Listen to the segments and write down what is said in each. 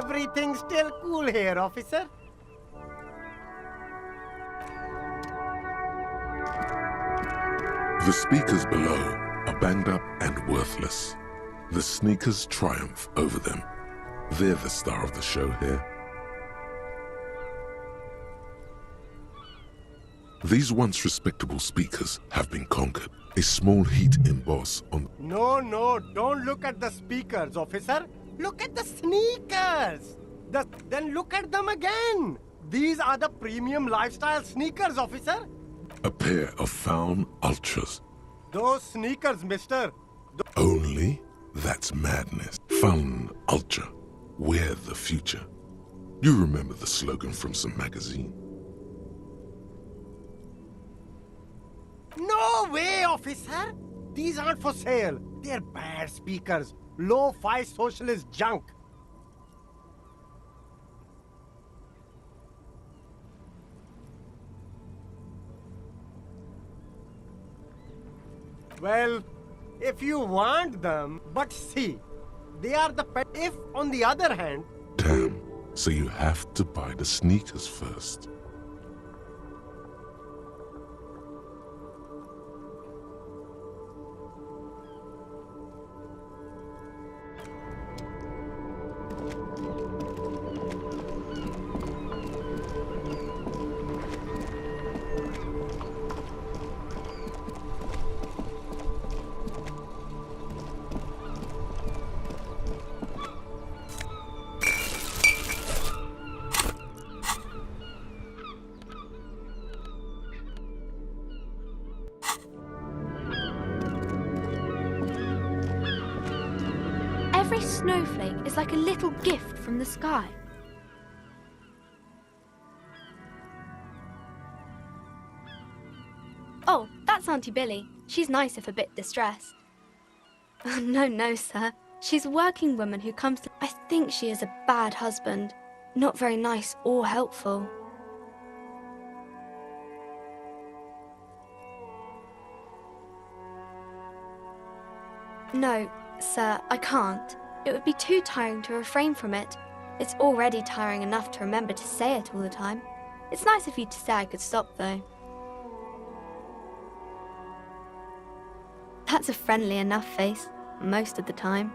Everything's still cool here, officer. The speakers below are banged up and worthless. The sneakers triumph over them. They're the star of the show here. These once respectable speakers have been conquered. A small heat emboss on... No, don't look at the speakers, officer. Look at the sneakers. Then look at them again. These are the premium lifestyle sneakers, officer. A pair of Faun Ultras. Those sneakers, mister. Only? That's madness. Faun Ultra. We're the future. You remember the slogan from some magazine? No way, officer. These aren't for sale. They're bad speakers. Low-fi socialist junk. Well, if you want them, but see, they are the pet. If, on the other hand... Damn, so you have to buy the sneakers first. Every snowflake is like a little gift from the sky. Oh, that's Auntie Billy. She's nice if a bit distressed. No, sir. She's a working woman who comes to... I think she is a bad husband. Not very nice or helpful. No, sir, I can't. It would be too tiring to refrain from it. It's already tiring enough to remember to say it all the time. It's nice of you to say I could stop, though. That's a friendly enough face, most of the time.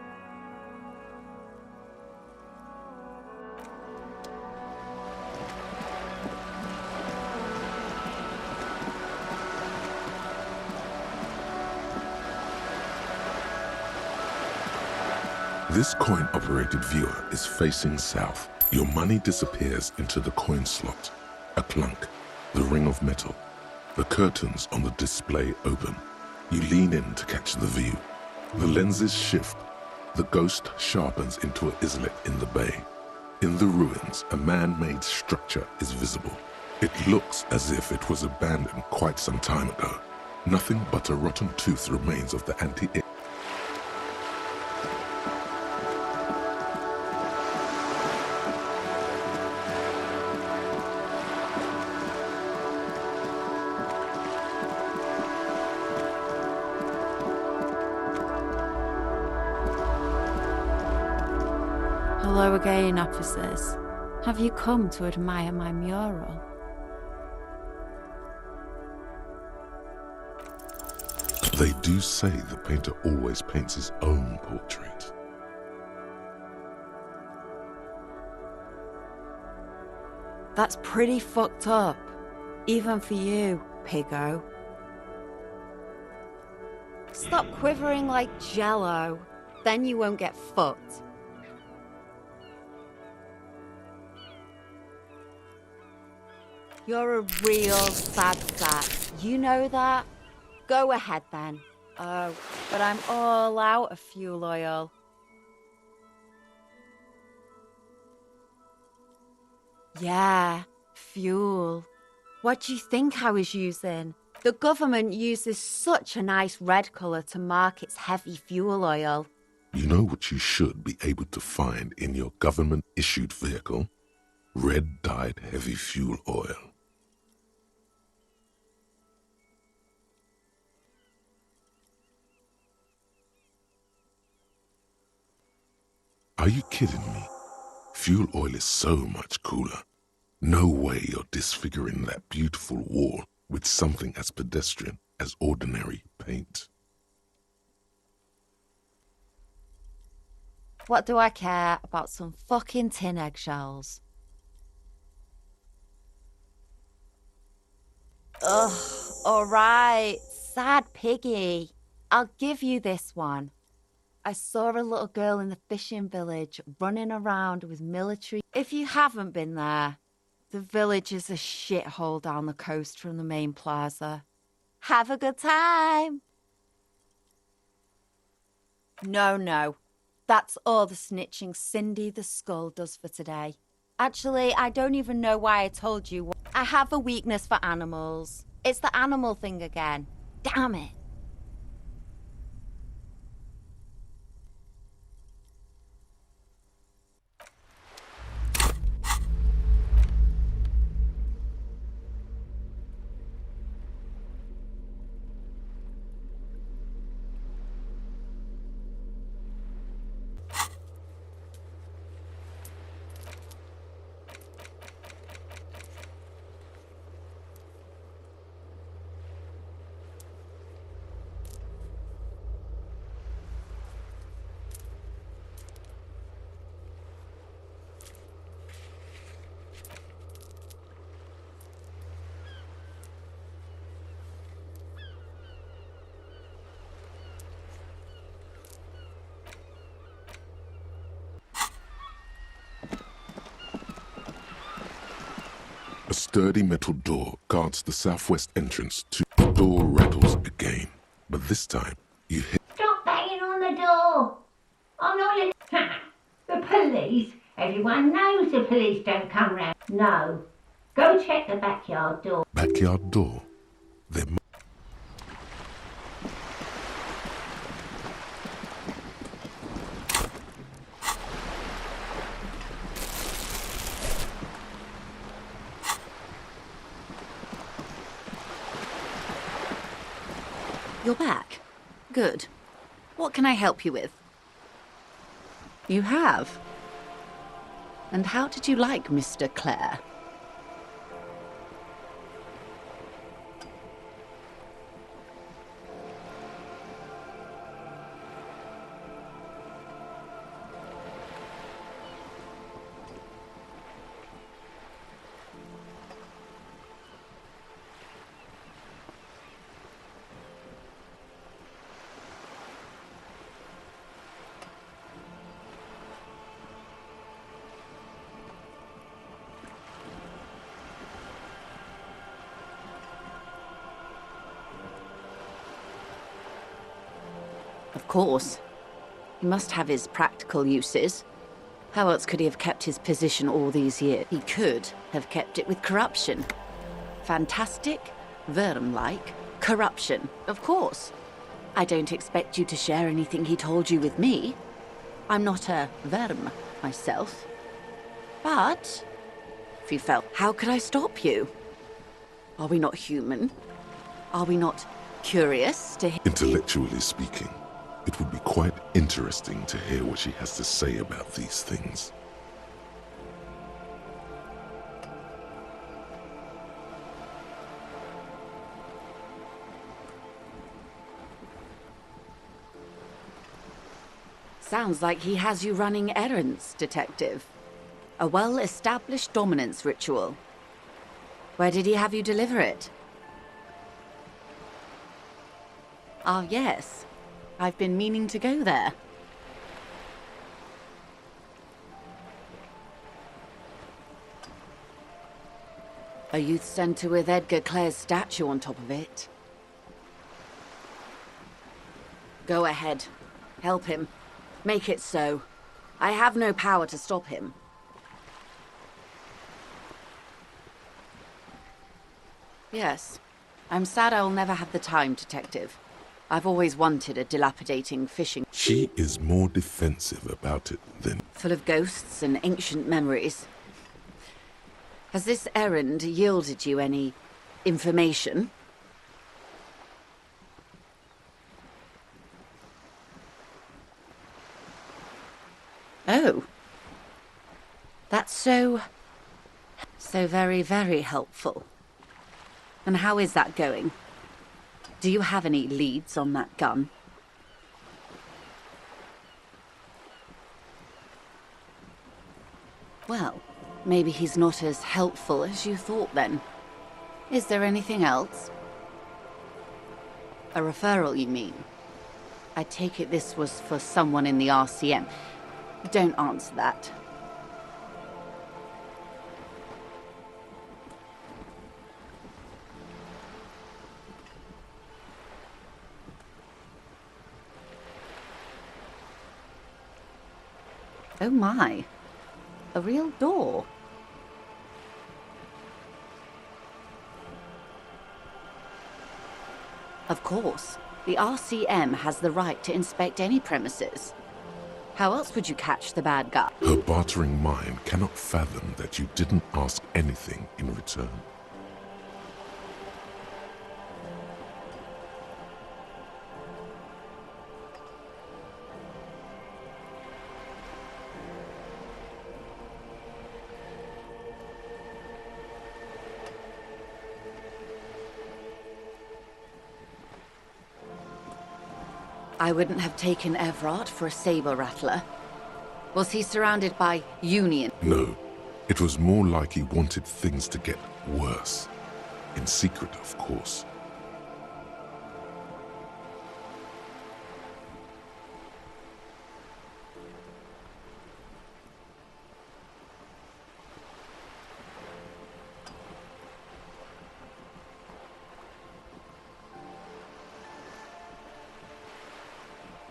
This coin-operated viewer is facing south. Your money disappears into the coin slot. A clunk, the ring of metal. The curtains on the display open. You lean in to catch the view. The lenses shift. The ghost sharpens into an islet in the bay. In the ruins, a man-made structure is visible. It looks as if it was abandoned quite some time ago. Nothing but a rotten tooth remains of the anti-air. Hello again, officers. Have you come to admire my mural? They do say the painter always paints his own portrait. That's pretty fucked up. Even for you, piggo. Stop quivering like jello. Then you won't get fucked. You're a real sad sack. You know that? Go ahead then. Oh, but I'm all out of fuel oil. Yeah, fuel. What do you think I was using? The government uses such a nice red colour to mark its heavy fuel oil. You know what you should be able to find in your government-issued vehicle? Red-dyed heavy fuel oil. Are you kidding me? Fuel oil is so much cooler. No way you're disfiguring that beautiful wall with something as pedestrian as ordinary paint. What do I care about some fucking tin eggshells? Ugh, alright, sad piggy. I'll give you this one. I saw a little girl in the fishing village running around with military. If you haven't been there, the village is a shithole down the coast from the main plaza. Have a good time. No. That's all the snitching Cindy the Skull does for today. Actually, I don't even know why I told you. I have a weakness for animals. It's the animal thing again. Damn it. A sturdy metal door guards the southwest entrance to the door rattles again, but this time you hear Stop banging on the door! I'm not listening. The police? Everyone knows the police don't come round. No. Go check the backyard door. backyard door. There You're back. Good. What can I help you with? You have? And how did you like Mr. Clare? Of course. He must have his practical uses. How else could he have kept his position all these years? He could have kept it with corruption. Fantastic, Worm-like corruption, of course. I don't expect you to share anything he told you with me. I'm not a Worm myself. But if you felt, how could I stop you? Are we not human? Are we not curious to hear? Intellectually speaking, it would be quite interesting to hear what she has to say about these things. Sounds like he has you running errands, Detective. A well-established dominance ritual. Where did he have you deliver it? Ah, yes. I've been meaning to go there. A youth centre with Edgar Clare's statue on top of it. Go ahead. Help him. Make it so. I have no power to stop him. Yes. I'm sad I'll never have the time, Detective. I've always wanted a dilapidating fishing... She is more defensive about it than... full of ghosts and ancient memories. Has this errand yielded you any information? Oh. That's so very, very helpful. And how is that going? Do you have any leads on that gun? Well, maybe he's not as helpful as you thought then. Is there anything else? A referral, you mean? I take it this was for someone in the RCM. Don't answer that. Oh my. A real door. Of course. The RCM has the right to inspect any premises. How else would you catch the bad guy? Her bartering mind cannot fathom that you didn't ask anything in return. I wouldn't have taken Everard for a saber rattler. Was he surrounded by Union? No, it was more like he wanted things to get worse. In secret, of course.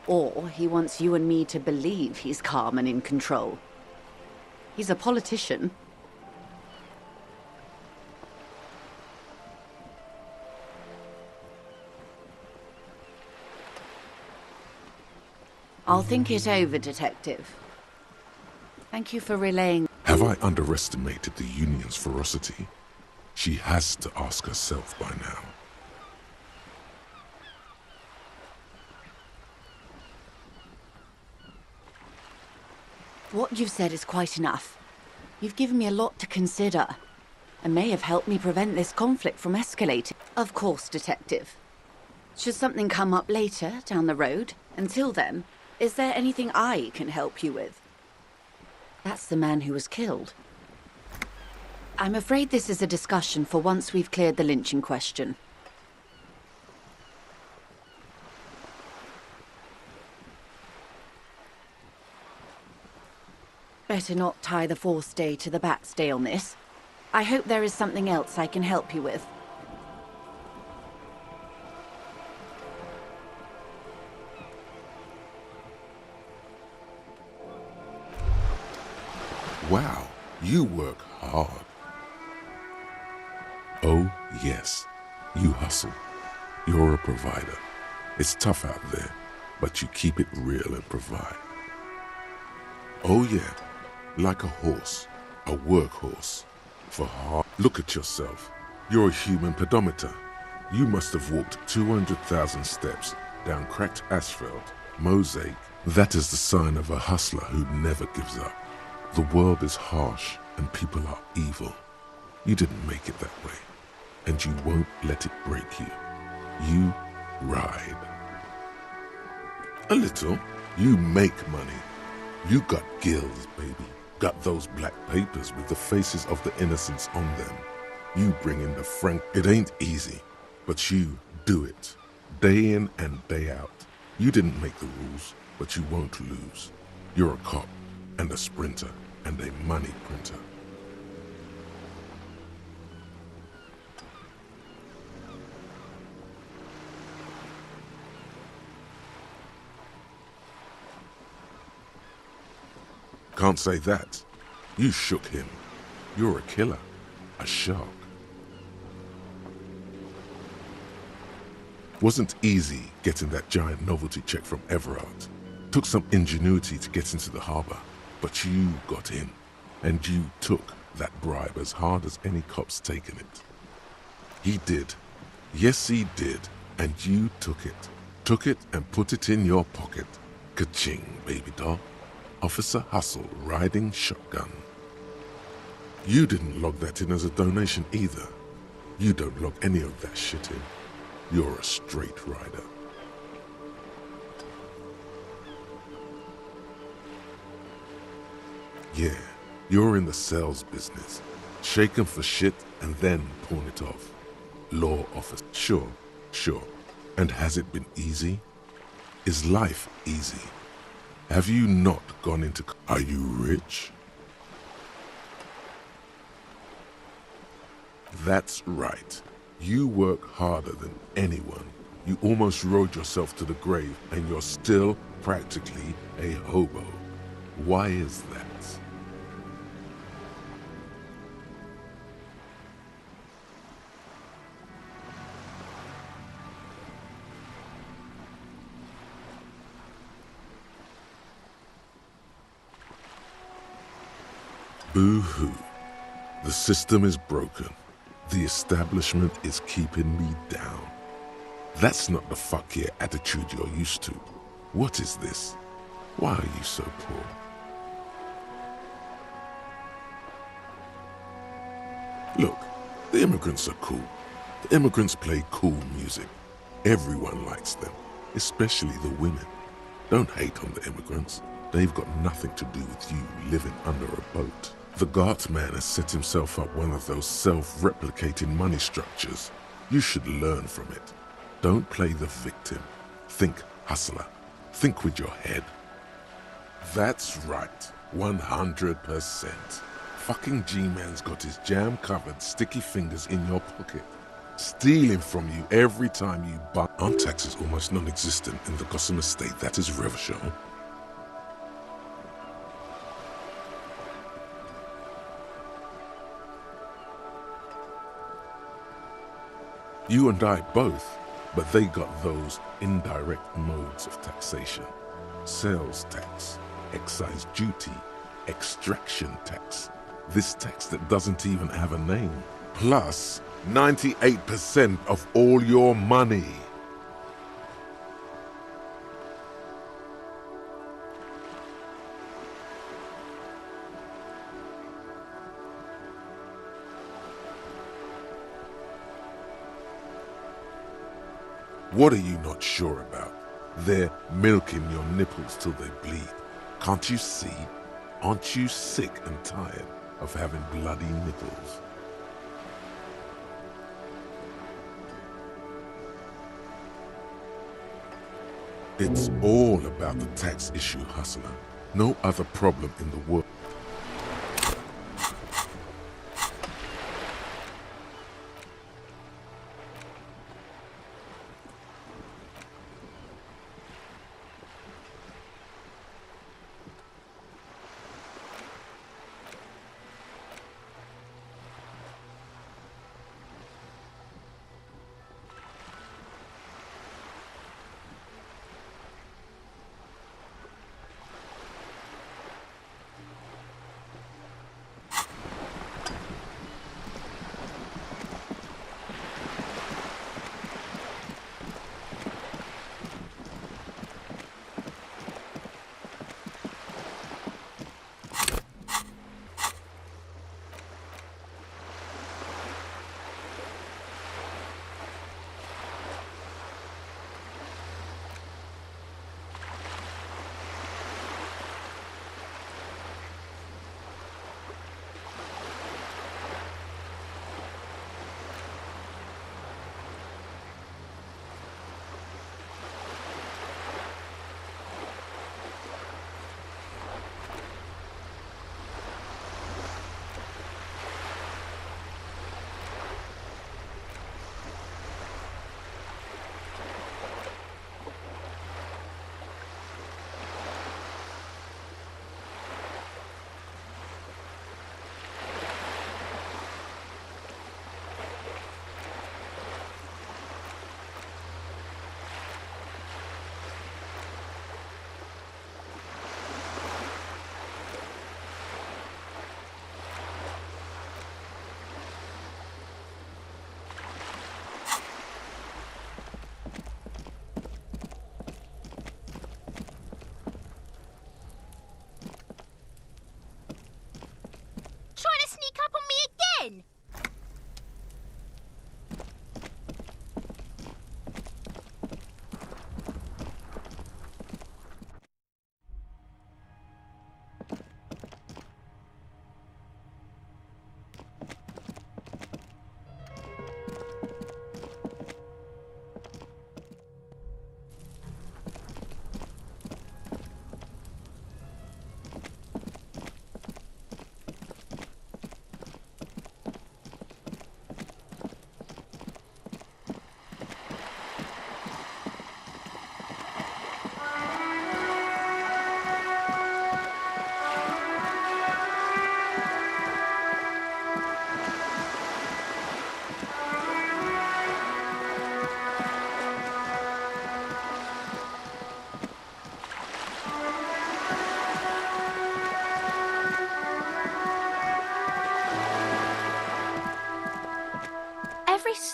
Or he wants you and me to believe he's calm and in control. He's a politician. I'll think it over, Detective. Thank you for relaying. Have I underestimated the Union's ferocity? She has to ask herself by now. What you've said is quite enough. You've given me a lot to consider, and may have helped me prevent this conflict from escalating. Of course, Detective. Should something come up later, down the road, until then, is there anything I can help you with? That's the man who was killed. I'm afraid this is a discussion for once we've cleared the lynching question. Better not tie the forestay to the backstay on this. I hope there is something else I can help you with. Wow, you work hard. Oh, yes, you hustle. You're a provider. It's tough out there, but you keep it real and provide. Oh, yeah. Like a horse, a workhorse, for hard. Look at yourself. You're a human pedometer. You must have walked 200,000 steps down cracked asphalt, mosaic. That is the sign of a hustler who never gives up. The world is harsh and people are evil. You didn't make it that way, and you won't let it break you. You ride. A little. You make money. You got gills, baby. Got those black papers with the faces of the innocents on them. You bring in the frank. It ain't easy, but you do it. Day in and day out. You didn't make the rules, but you won't lose. You're a cop, and a sprinter, and a money printer. Can't say that. You shook him. You're a killer. A shark. Wasn't easy getting that giant novelty check from Everard. Took some ingenuity to get into the harbor. But you got in. And you took that bribe as hard as any cop's taken it. He did. Yes, he did. And you took it. Took it and put it in your pocket. Ka-ching, baby doll. Officer Hustle riding shotgun. You didn't log that in as a donation either. You don't log any of that shit in. You're a straight rider. Yeah, you're in the sales business. Shake 'em for shit and then pawn it off. Law office. Sure. And has it been easy? Is life easy? Have you not gone into... Are you rich? That's right. You work harder than anyone. You almost rode yourself to the grave and you're still practically a hobo. Why is that? Boo-hoo. The system is broken. The establishment is keeping me down. That's not the fuck yeah attitude you're used to. What is this? Why are you so poor? Look, the immigrants are cool. The immigrants play cool music. Everyone likes them, especially the women. Don't hate on the immigrants. They've got nothing to do with you living under a boat. The Gart man has set himself up one of those self-replicating money structures. You should learn from it. Don't play the victim. Think hustler. Think with your head. That's right. 100%. Fucking G-Man's got his jam-covered sticky fingers in your pocket. Stealing from you every time you buy. Aren't taxes almost non-existent in the Gotham estate? That is Revachol. You and I both, but they got those indirect modes of taxation. Sales tax, excise duty, extraction tax. This tax that doesn't even have a name. Plus 98% of all your money. What are you not sure about? They're milking your nipples till they bleed. Can't you see? Aren't you sick and tired of having bloody nipples? It's all about the tax issue, hustler. No other problem in the world.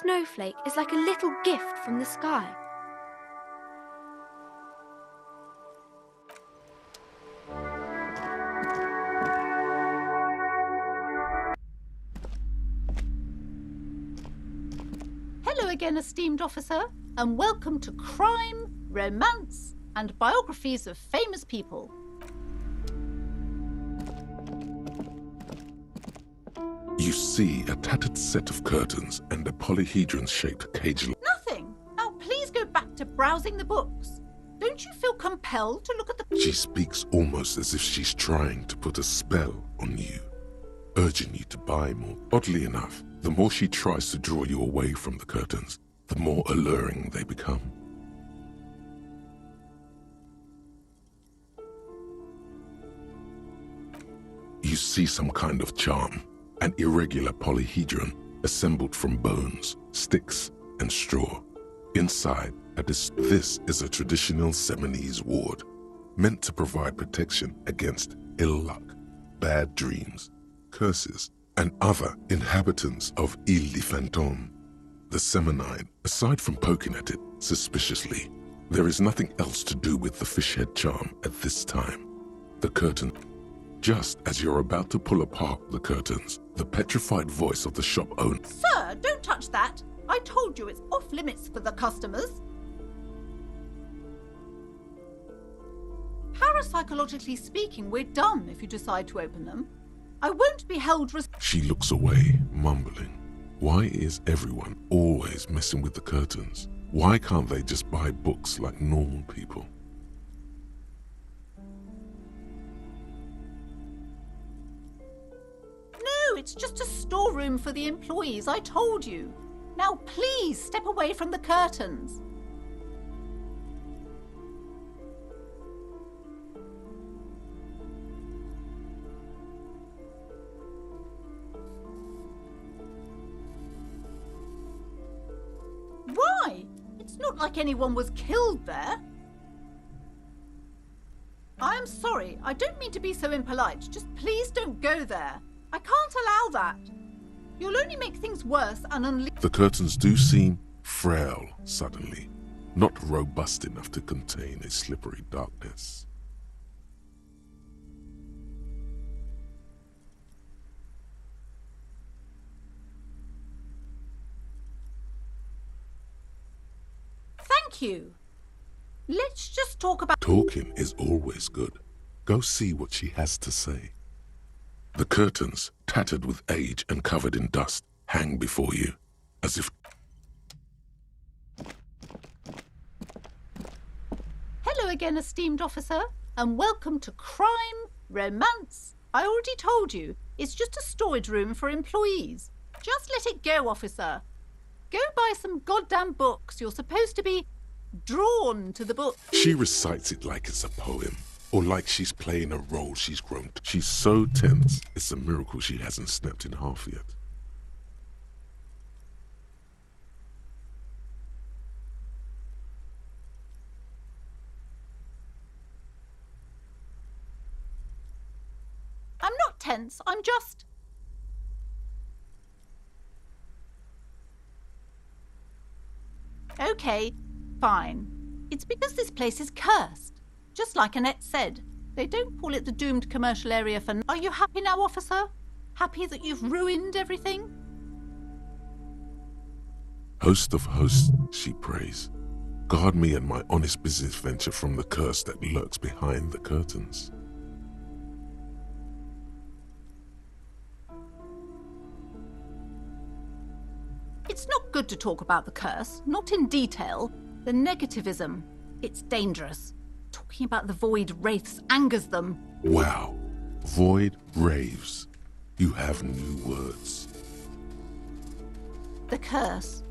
snowflake is like a little gift from the sky. Hello again, esteemed officer, and welcome to Crime, Romance, and Biographies of Famous People. You see a tattered set of curtains and a polyhedron-shaped cage. Nothing. Now please go back to browsing the books. Don't you feel compelled to look at the... She speaks almost as if she's trying to put a spell on you, urging you to buy more. Oddly enough, the more she tries to draw you away from the curtains, the more alluring they become. You see some kind of charm, an irregular polyhedron assembled from bones, sticks, and straw. Inside, this is a traditional Seminese ward, meant to provide protection against ill luck, bad dreams, curses, and other inhabitants of Ile de Fantôme. The Seminine, aside from poking at it suspiciously, there is nothing else to do with the fishhead charm at this time. The curtain. Just as you're about to pull apart the curtains, the petrified voice of the shop owner. Sir, don't touch that. I told you it's off limits for the customers. Parapsychologically speaking, we're done if you decide to open them. I won't be held She looks away, mumbling. Why is everyone always messing with the curtains? Why can't they just buy books like normal people? No, it's just a storeroom for the employees, I told you. Now please step away from the curtains. Why? It's not like anyone was killed there. I am sorry, I don't mean to be so impolite. Just please don't go there. I can't allow that. You'll only make things worse and unleash... The curtains do seem frail suddenly, not robust enough to contain a slippery darkness. Thank you. Let's just talk about... Talking is always good. Go see what she has to say. The curtains, tattered with age and covered in dust, hang before you, as if... Hello again, esteemed officer, and welcome to Crime, Romance. I already told you, it's just a storage room for employees. Just let it go, officer. Go buy some goddamn books. You're supposed to be drawn to the book. She recites it like it's a poem, or like she's playing a role she's grown to. She's so tense, it's a miracle she hasn't snapped in half yet. I'm not tense, I'm just... Okay, fine. It's because this place is cursed. Just like Annette said, they don't call it the doomed commercial area for... Are you happy now, officer? Happy that you've ruined everything? Host of hosts, she prays. Guard me and my honest business venture from the curse that lurks behind the curtains. It's not good to talk about the curse, not in detail. The negativism, it's dangerous. Talking about the void wraiths angers them. Wow. Void raves. You have new words. The curse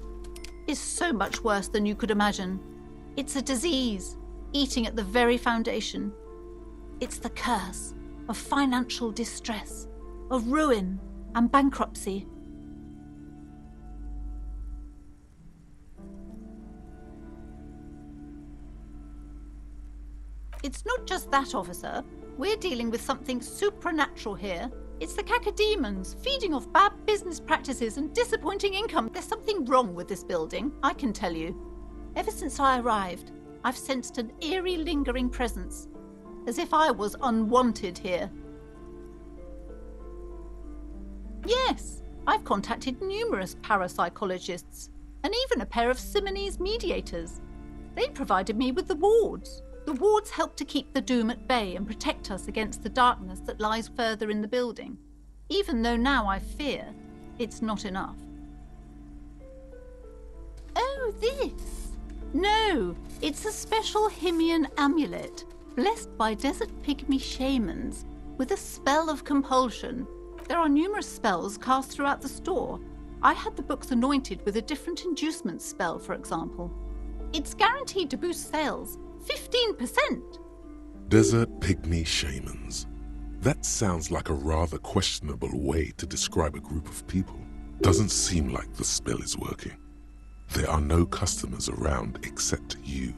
is so much worse than you could imagine. It's a disease, eating at the very foundation. It's the curse of financial distress, of ruin and bankruptcy. It's not just that, officer. We're dealing with something supernatural here. It's the cacodemons feeding off bad business practices and disappointing income. There's something wrong with this building, I can tell you. Ever since I arrived, I've sensed an eerie, lingering presence, as if I was unwanted here. Yes, I've contacted numerous parapsychologists, and even a pair of Simonese mediators. They provided me with the wards. The wards help to keep the doom at bay and protect us against the darkness that lies further in the building, even though now I fear it's not enough. Oh, this? No, it's a special Himian amulet, blessed by desert pygmy shamans, with a spell of compulsion. There are numerous spells cast throughout the store. I had the books anointed with a different inducement spell, for example. It's guaranteed to boost sales 15%. Desert pygmy shamans. That sounds like a rather questionable way to describe a group of people. Doesn't seem like the spell is working. There are no customers around except you.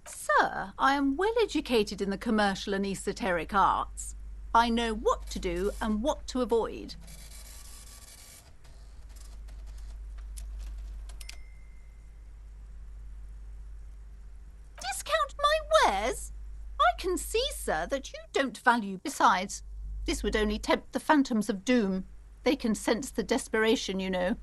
Sir, I am well educated in the commercial and esoteric arts. I know what to do and what to avoid. Discount my wares? I can see, sir, that you don't value. Besides, this would only tempt the phantoms of doom. They can sense the desperation, you know.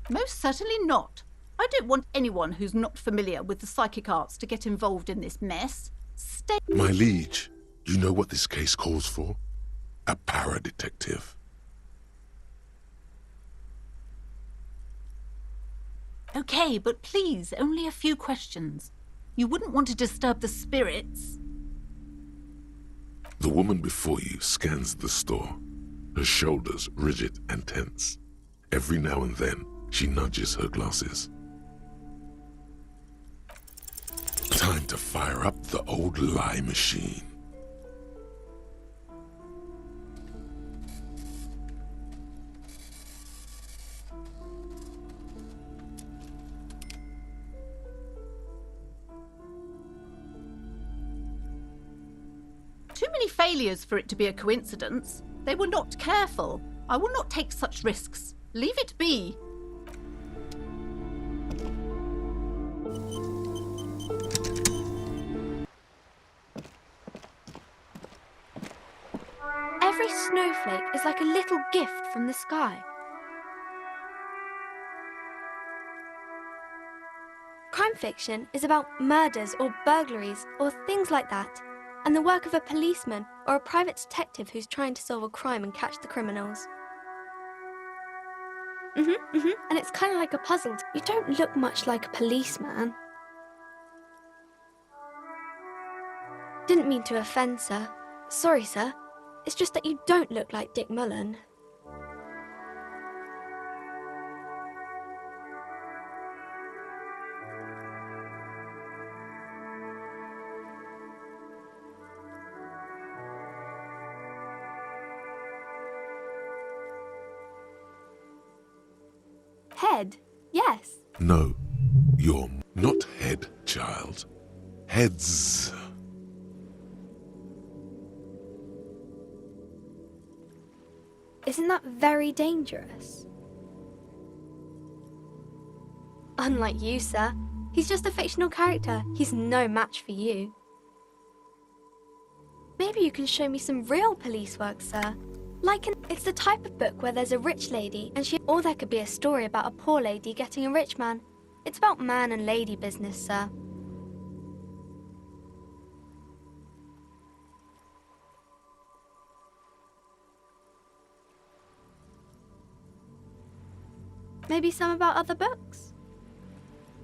Most certainly not. I don't want anyone who's not familiar with the psychic arts to get involved in this mess. Stay. My liege, you know what this case calls for? A para-detective. Okay, but please, only a few questions. You wouldn't want to disturb the spirits. The woman before you scans the store, her shoulders rigid and tense. Every now and then, she nudges her glasses. Time to fire up the old lie machine. Too many failures for it to be a coincidence. They were not careful. I will not take such risks. Leave it be. Every snowflake is like a little gift from the sky. Crime fiction is about murders or burglaries or things like that, and the work of a policeman or a private detective who's trying to solve a crime and catch the criminals. And it's kind of like a puzzle. You don't look much like a policeman. Didn't mean to offend, sir. Sorry, sir. It's just that you don't look like Dick Mullen. Head, yes. No, you're not head, child. Heads. Isn't that very dangerous? Unlike you, sir. He's just a fictional character. He's no match for you. Maybe you can show me some real police work, sir. It's the type of book where there's a rich lady and or there could be a story about a poor lady getting a rich man. It's about man and lady business, sir. Maybe some about other books?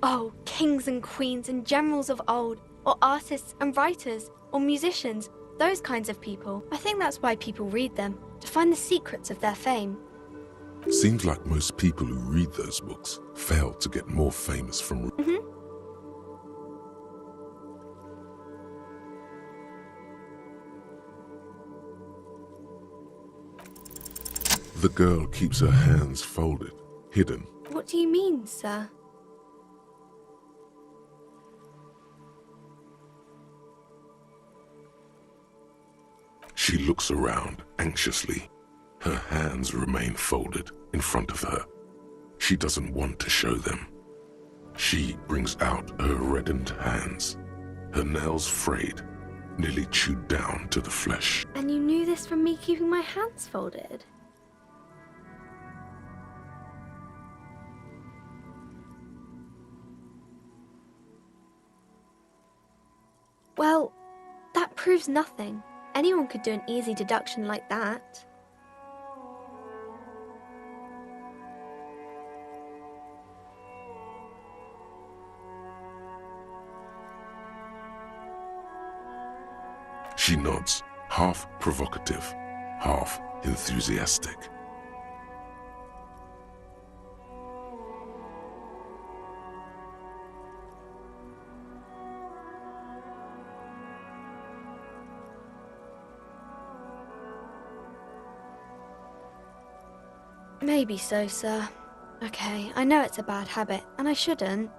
Oh, kings and queens and generals of old, or artists and writers, or musicians, Those kinds of people. I think that's why people read them, to find the secrets of their fame. Seems like most people who read those books fail to get more famous from... The girl keeps her hands folded, hidden. What do you mean, sir? She looks around anxiously. Her hands remain folded in front of her. She doesn't want to show them. She brings out her reddened hands, her nails frayed, nearly chewed down to the flesh. And you knew this from me keeping my hands folded? Well, that proves nothing. Anyone could do an easy deduction like that. She nods, half provocative, half enthusiastic. Maybe so, sir. Okay, I know it's a bad habit, and I shouldn't.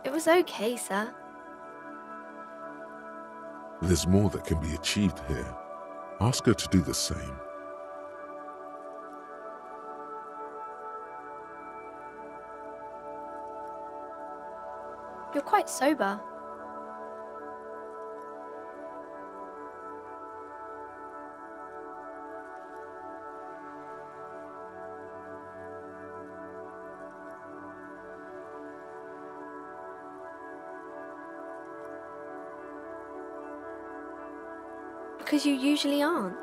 It was okay, sir. There's more that can be achieved here. Ask her to do the same. You're quite sober. Because you usually aren't.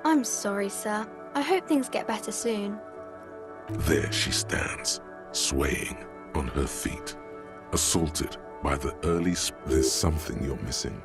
I'm sorry, sir. I hope things get better soon. There she stands, swaying on her feet, assaulted by the early... There's something you're missing.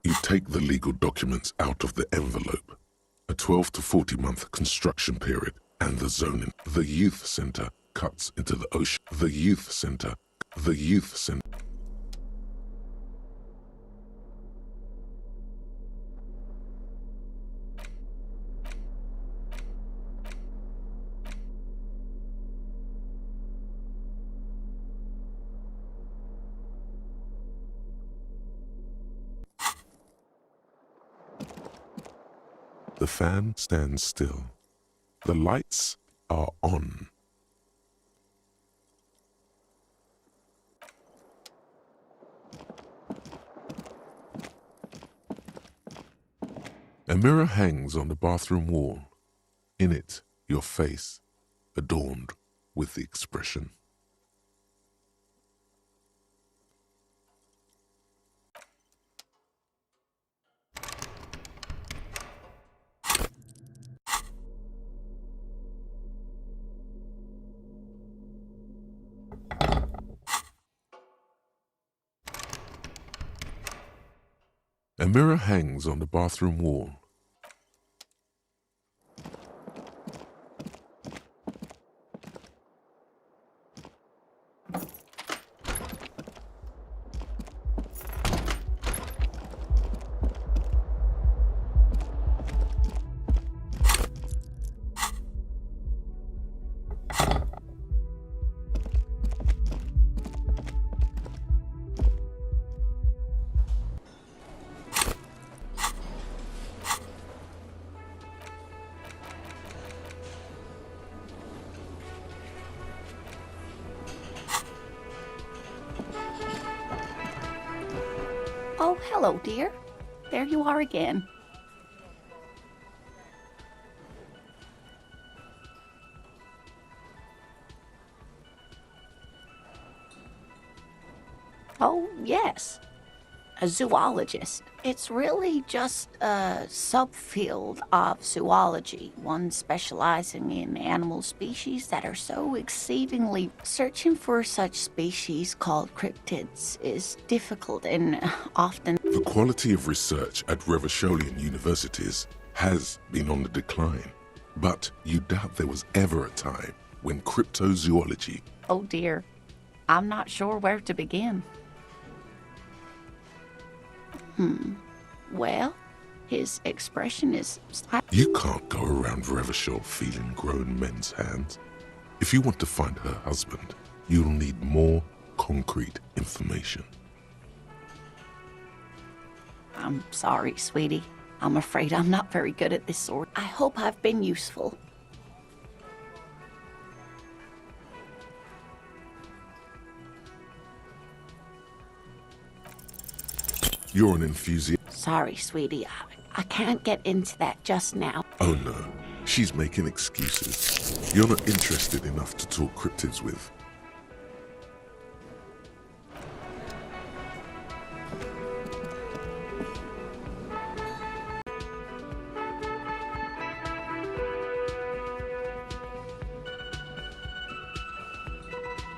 You take the legal documents out of the envelope. A 12 to 40 month construction period and the zoning. The youth center cuts into the ocean. The youth center. The fan stands still. The lights are on. A mirror hangs on the bathroom wall. In it, your face, adorned with the expression. A mirror hangs on the bathroom wall. Oh, hello, dear. There you are again. Oh, yes. A zoologist. It's really just a subfield of zoology, one specializing in animal species that are so exceedingly... Searching for such species called cryptids is difficult and often... The quality of research at Revacholian universities has been on the decline, but you doubt there was ever a time when cryptozoology... Oh dear, I'm not sure where to begin. Well, his expression is... You can't go around Revachol feeling grown men's hands. If you want to find her husband, you'll need more concrete information. I'm sorry, sweetie. I'm afraid I'm not very good at this sort. I hope I've been useful. You're an enthusiast. Sorry, sweetie. I can't get into that just now. Oh no, she's making excuses. You're not interested enough to talk cryptids with.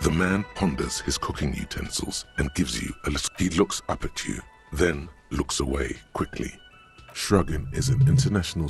The man ponders his cooking utensils and gives you a little... He looks up at you, then looks away quickly. Shrugging is an international...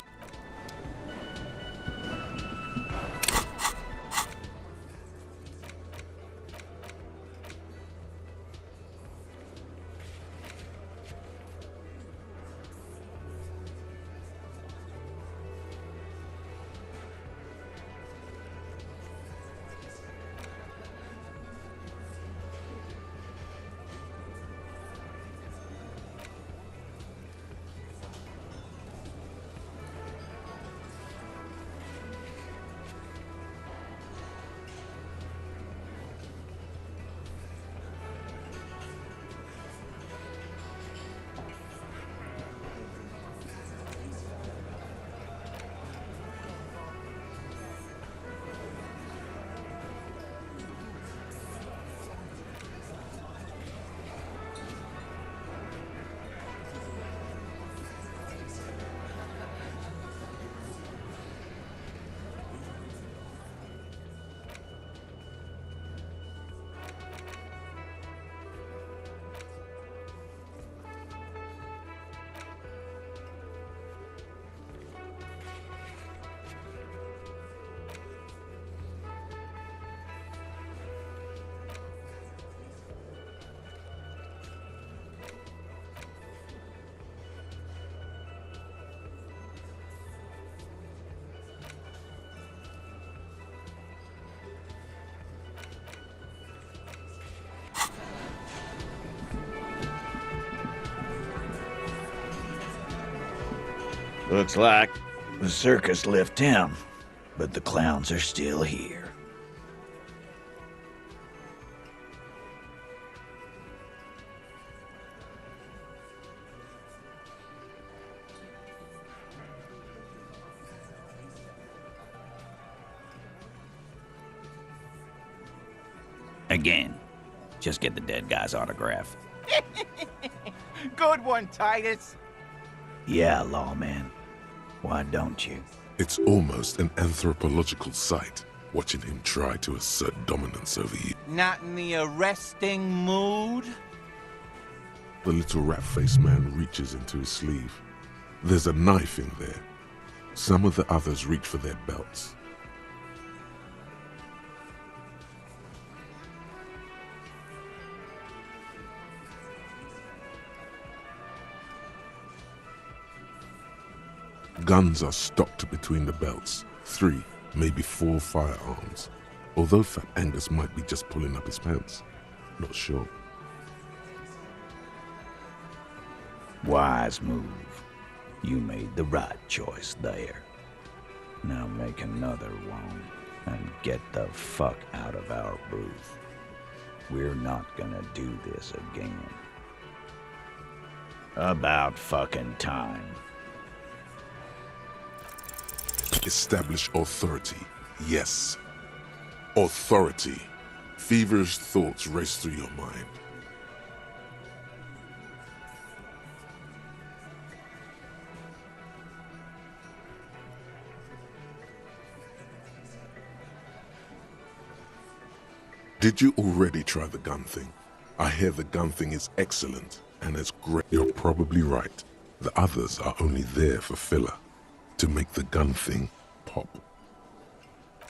Looks like the circus left town, but the clowns are still here. Again, just get the dead guy's autograph. Good one, Titus. Yeah, lawman. Why don't you? It's almost an anthropological sight, watching him try to assert dominance over you. Not in the arresting mood? The little rat-faced man reaches into his sleeve. There's a knife in there. Some of the others reach for their belts. Guns are stocked between the belts. 3, maybe 4 firearms. Although Fat Angus might be just pulling up his pants. Not sure. Wise move. You made the right choice there. Now make another one and get the fuck out of our booth. We're not gonna do this again. About fucking time. Establish authority. Yes. Authority. Feverish thoughts race through your mind. Did you already try the gun thing? I hear the gun thing is excellent, and it's great. You're probably right. The others are only there for filler, to make the gun thing pop.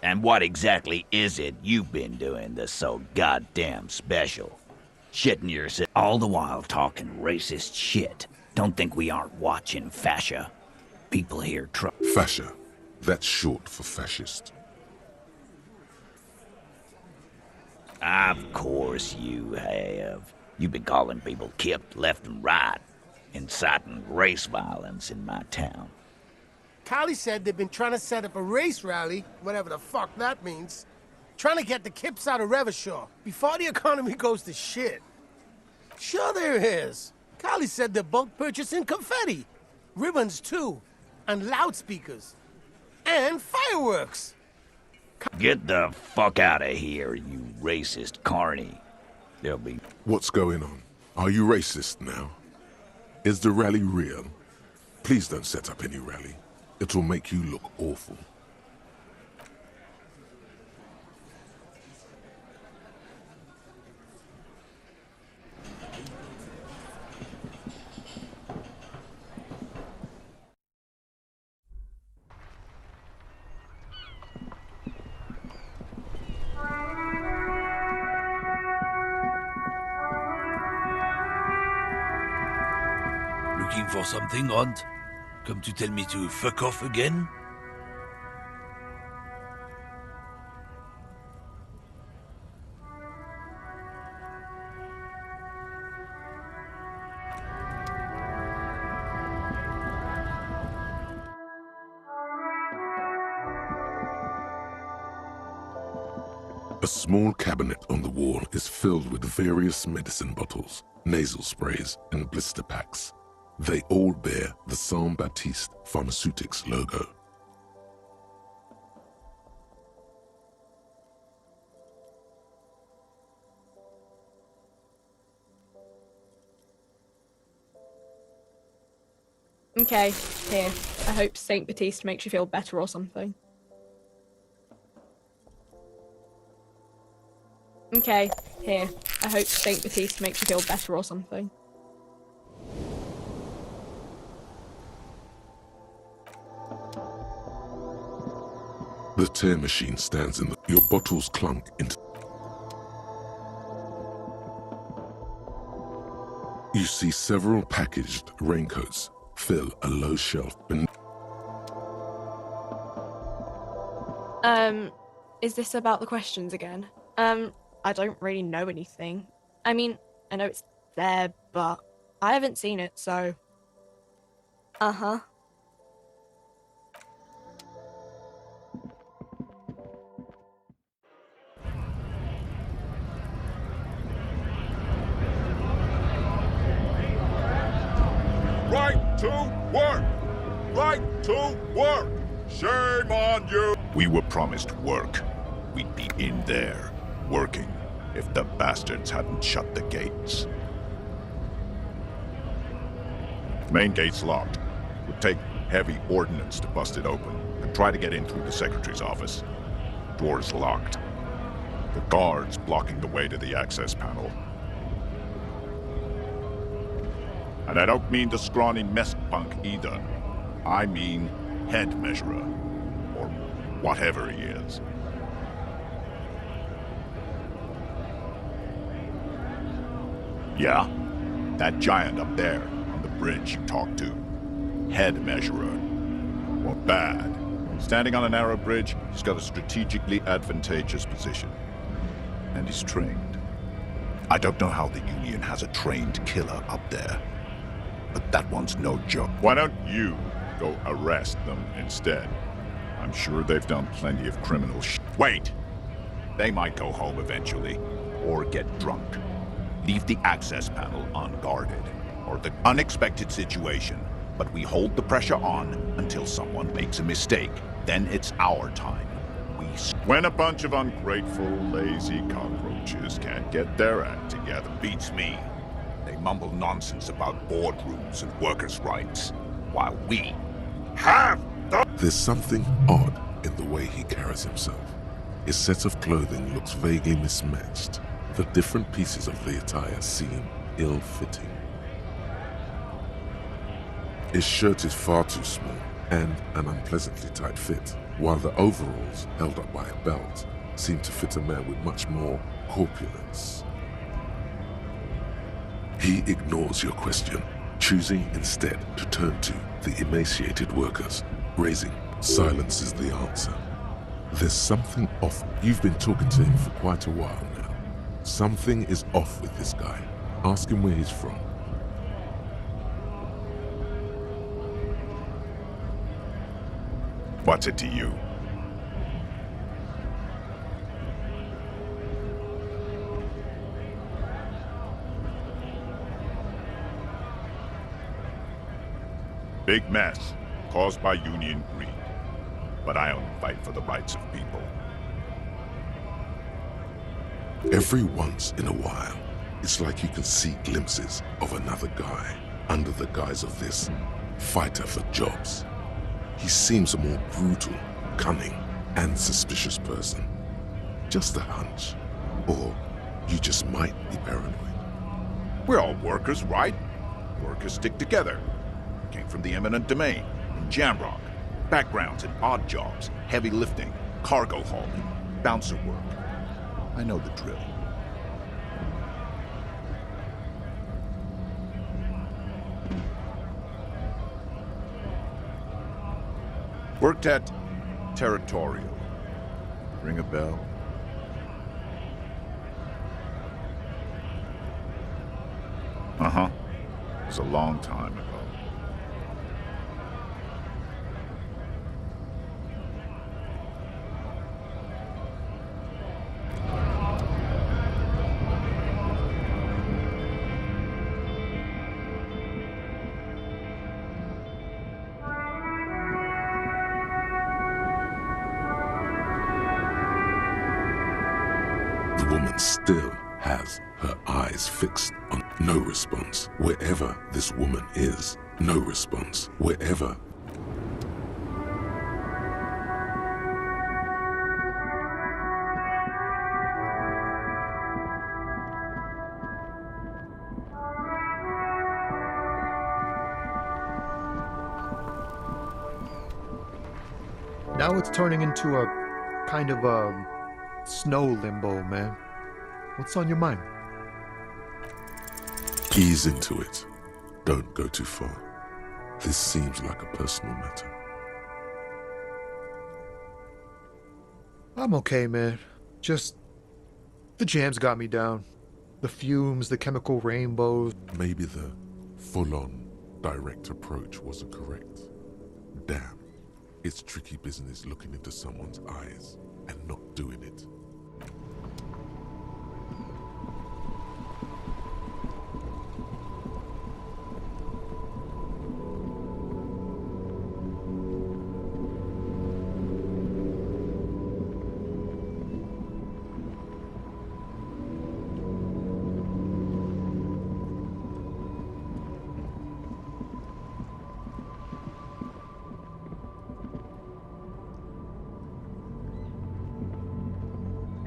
And what exactly is it you've been doing that's so goddamn special? Shitting yourself all the while talking racist shit. Don't think we aren't watching, fascia. People here Fascia. That's short for fascist. Of course you have. You've been calling people kipped left and right, inciting race violence in my town. Callie said they've been trying to set up a race rally, whatever the fuck that means. Trying to get the kips out of Revachol before the economy goes to shit. Sure there is. Callie said they're bulk purchasing confetti, ribbons too, and loudspeakers, and fireworks. Get the fuck out of here, you racist carny. There'll be... What's going on? Are you racist now? Is the rally real? Please don't set up any rally. It'll make you look awful. Looking for something, Hunt? Come to tell me to fuck off again? A small cabinet on the wall is filled with various medicine bottles, nasal sprays, and blister packs. They all bear the Saint Baptiste Pharmaceutics logo. Okay, here. I hope Saint Baptiste makes you feel better or something. Okay, here. I hope Saint Baptiste makes you feel better or something. The tear machine stands in the... Your bottles clunk into... You see several packaged raincoats fill a low shelf beneath... Is this about the questions again? I don't really know anything. I mean, I know it's there, but I haven't seen it, so... Uh-huh. Right to work! Right to work! Shame on you! We were promised work. We'd be in there, working, if the bastards hadn't shut the gates. Main gate's locked. Would take heavy ordnance to bust it open, and try to get in through the secretary's office. Door's locked. The guards blocking the way to the access panel. And I don't mean the scrawny mess punk either. I mean head measurer. Or whatever he is. Yeah? That giant up there, on the bridge you talked to. Head measurer. Or bad. Standing on a narrow bridge, he's got a strategically advantageous position. And he's trained. I don't know how the Union has a trained killer up there. But that one's no joke. Why don't you go arrest them instead? I'm sure they've done plenty of criminal Wait! They might go home eventually. Or get drunk. Leave the access panel unguarded. Or the unexpected situation. But we hold the pressure on until someone makes a mistake. Then it's our time. When a bunch of ungrateful, lazy cockroaches can't get their act together, beats me. They mumble nonsense about boardrooms and workers' rights, while we have the... There's something odd in the way he carries himself. His set of clothing looks vaguely mismatched. The different pieces of the attire seem ill-fitting. His shirt is far too small and an unpleasantly tight fit, while the overalls, held up by a belt, seem to fit a man with much more corpulence. He ignores your question, choosing instead to turn to the emaciated workers, raising silence is the answer. There's something off. You've been talking to him for quite a while now. Something is off with this guy. Ask him where he's from. What's it to you? Big mess, caused by Union greed. But I only fight for the rights of people. Every once in a while, it's like you can see glimpses of another guy under the guise of this fighter for jobs. He seems a more brutal, cunning, and suspicious person. Just a hunch. Or you just might be paranoid. We're all workers, right? Workers stick together. Came from the eminent domain, in Jamrock. Backgrounds in odd jobs, heavy lifting, cargo hauling, bouncer work. I know the drill. Worked at Territorial. Ring a bell? Uh-huh. It was a long time ago. The woman still has her eyes fixed on no response. Wherever this woman is, no response. Wherever. Now it's turning into a kind of a snow limbo, man. What's on your mind? Ease into it. Don't go too far. This seems like a personal matter. I'm okay, man. Just the jams got me down. The fumes, the chemical rainbows. Maybe the full-on direct approach wasn't correct. Damn, it's tricky business looking into someone's eyes and not doing it.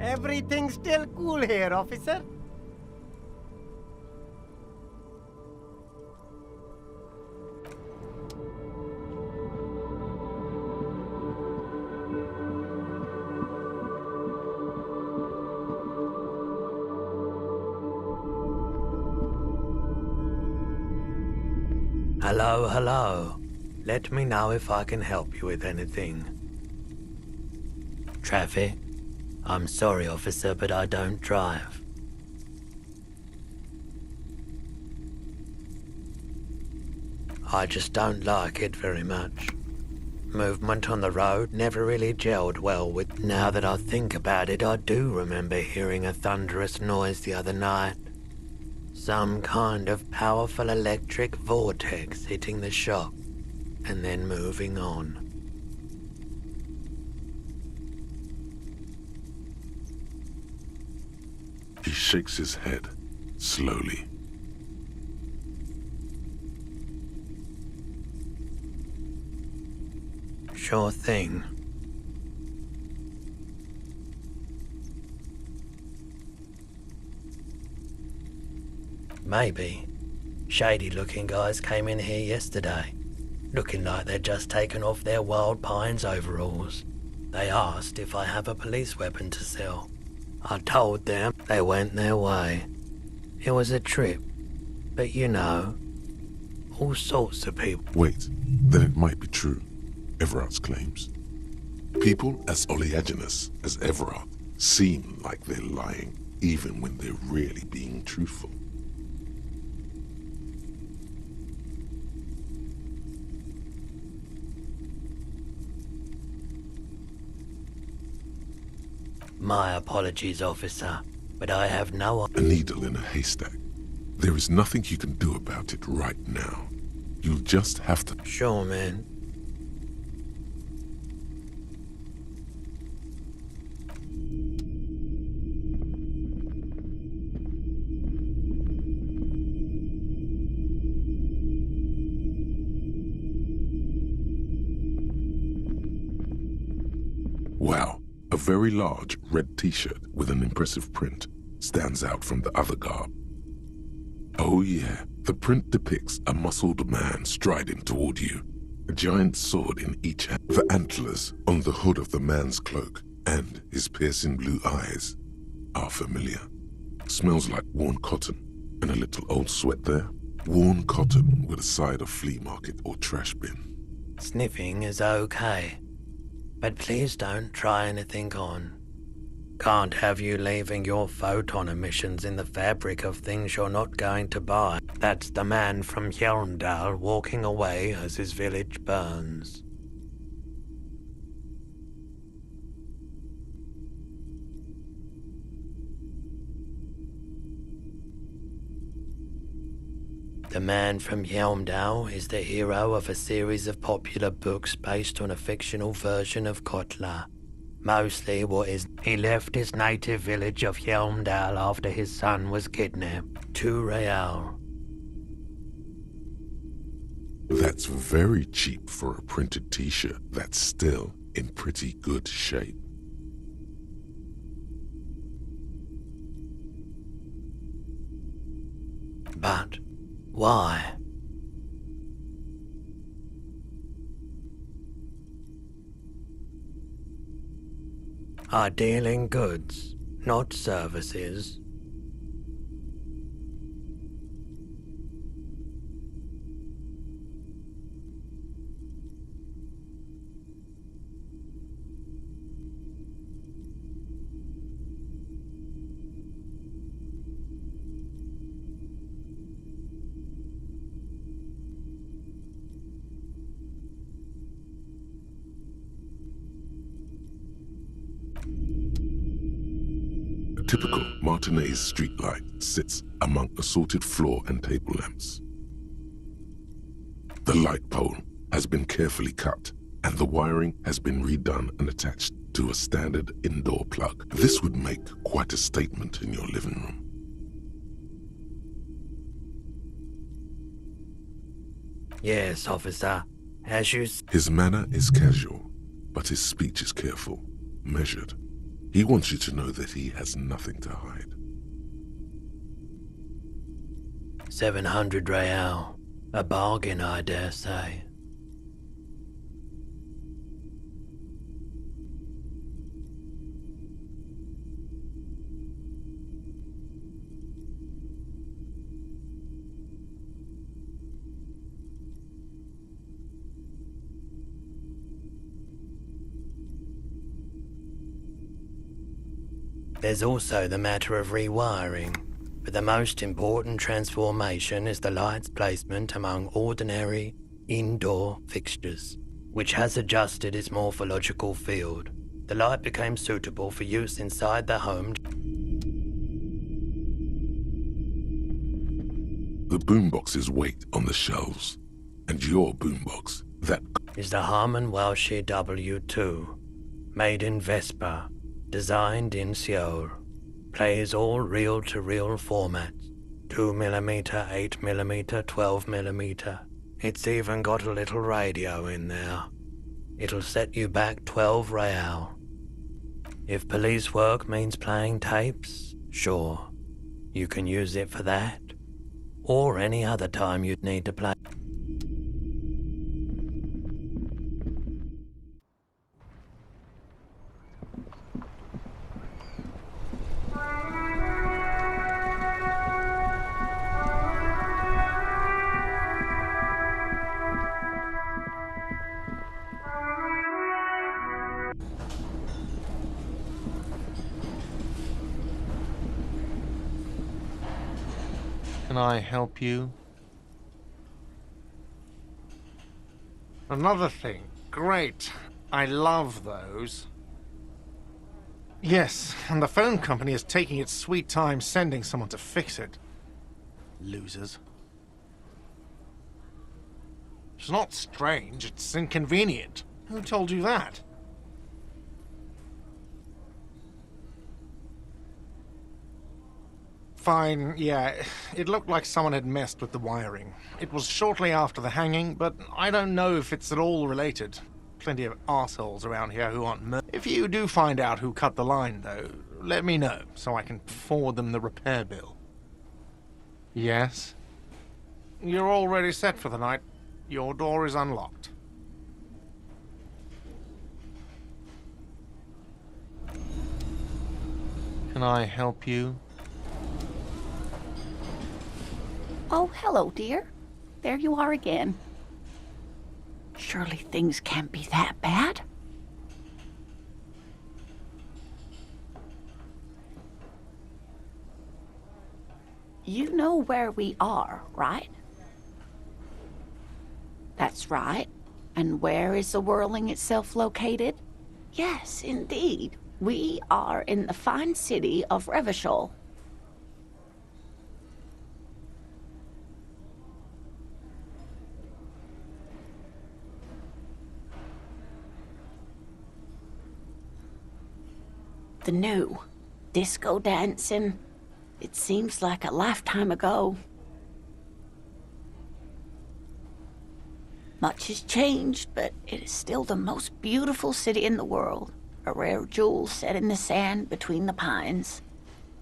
Everything's still cool here, officer. Hello, hello. Let me know if I can help you with anything. Traffic? I'm sorry, officer, but I don't drive. I just don't like it very much. Movement on the road never really gelled well with... Now that I think about it, I do remember hearing a thunderous noise the other night. Some kind of powerful electric vortex hitting the shop, and then moving on. He shakes his head, slowly. Sure thing. Maybe. Shady-looking guys came in here yesterday, looking like they'd just taken off their Wild Pines overalls. They asked if I have a police weapon to sell. I told them. They went their way. It was a trip, but you know, all sorts of people. Wait, then it might be true, Everard's claims. People as oleaginous as Everard seem like they're lying, even when they're really being truthful. My apologies, officer, but I have no... A needle in a haystack. There is nothing you can do about it right now. You'll just have to... Sure, man. Wow, a very large red t-shirt with an impressive print stands out from the other garb. Oh yeah, the print depicts a muscled man striding toward you, a giant sword in each hand. The antlers on the hood of the man's cloak and his piercing blue eyes are familiar. Smells like worn cotton and a little old sweat there. Worn cotton with a side of flea market or trash bin. Sniffing is okay, but please don't try anything on. Can't have you leaving your photon emissions in the fabric of things you're not going to buy. That's the man from Hjelmdal walking away as his village burns. The man from Hjelmdal is the hero of a series of popular books based on a fictional version of Kotla. Mostly what is... He left his native village of Hjelmdal after his son was kidnapped. 2 real. That's very cheap for a printed t-shirt that's still in pretty good shape. But why? I deal in goods, not services. A typical Martinaise streetlight sits among assorted floor and table lamps. The light pole has been carefully cut, and the wiring has been redone and attached to a standard indoor plug. This would make quite a statement in your living room. Yes, officer. As you... His manner is casual, but his speech is careful, measured. He wants you to know that he has nothing to hide. 700 real. A bargain, I dare say. There's also the matter of rewiring, but the most important transformation is the light's placement among ordinary indoor fixtures, which has adjusted its morphological field. The light became suitable for use inside the home. The boomboxes wait on the shelves, and your boombox, that is the Harman Welsh W2, made in Vespa, designed in Seoul. Plays all reel-to-reel formats, 2mm, 8mm, 12mm. It's even got a little radio in there. It'll set you back 12 real. If police work means playing tapes, sure, you can use it for that, or any other time you'd need to play. Can I help you? Another thing. Great. I love those. Yes, and the phone company is taking its sweet time sending someone to fix it. Losers. It's not strange, it's inconvenient. Who told you that? Fine, yeah. It looked like someone had messed with the wiring. It was shortly after the hanging, but I don't know if it's at all related. Plenty of assholes around here who aren't If you do find out who cut the line, though, let me know, so I can forward them the repair bill. Yes? You're already set for the night. Your door is unlocked. Can I help you? Oh, hello, dear. There you are again. Surely things can't be that bad. You know where we are, right? That's right. And where is the whirling itself located? Yes, indeed. We are in the fine city of Revachol. The new disco dancing. It seems like a lifetime ago. Much has changed, but it is still the most beautiful city in the world. A rare jewel set in the sand between the pines.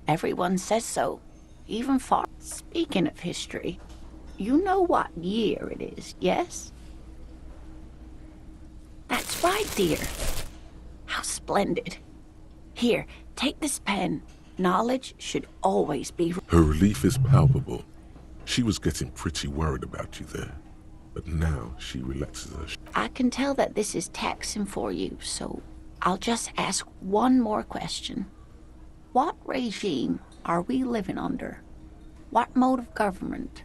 Everyone says so, even far. Speaking of history, you know what year it is, yes? That's right, dear. How splendid. Here, take this pen. Knowledge should always be... Her relief is palpable. She was getting pretty worried about you there, but now she relaxes her. I can tell that this is taxing for you, so I'll just ask one more question. What regime are we living under? What mode of government?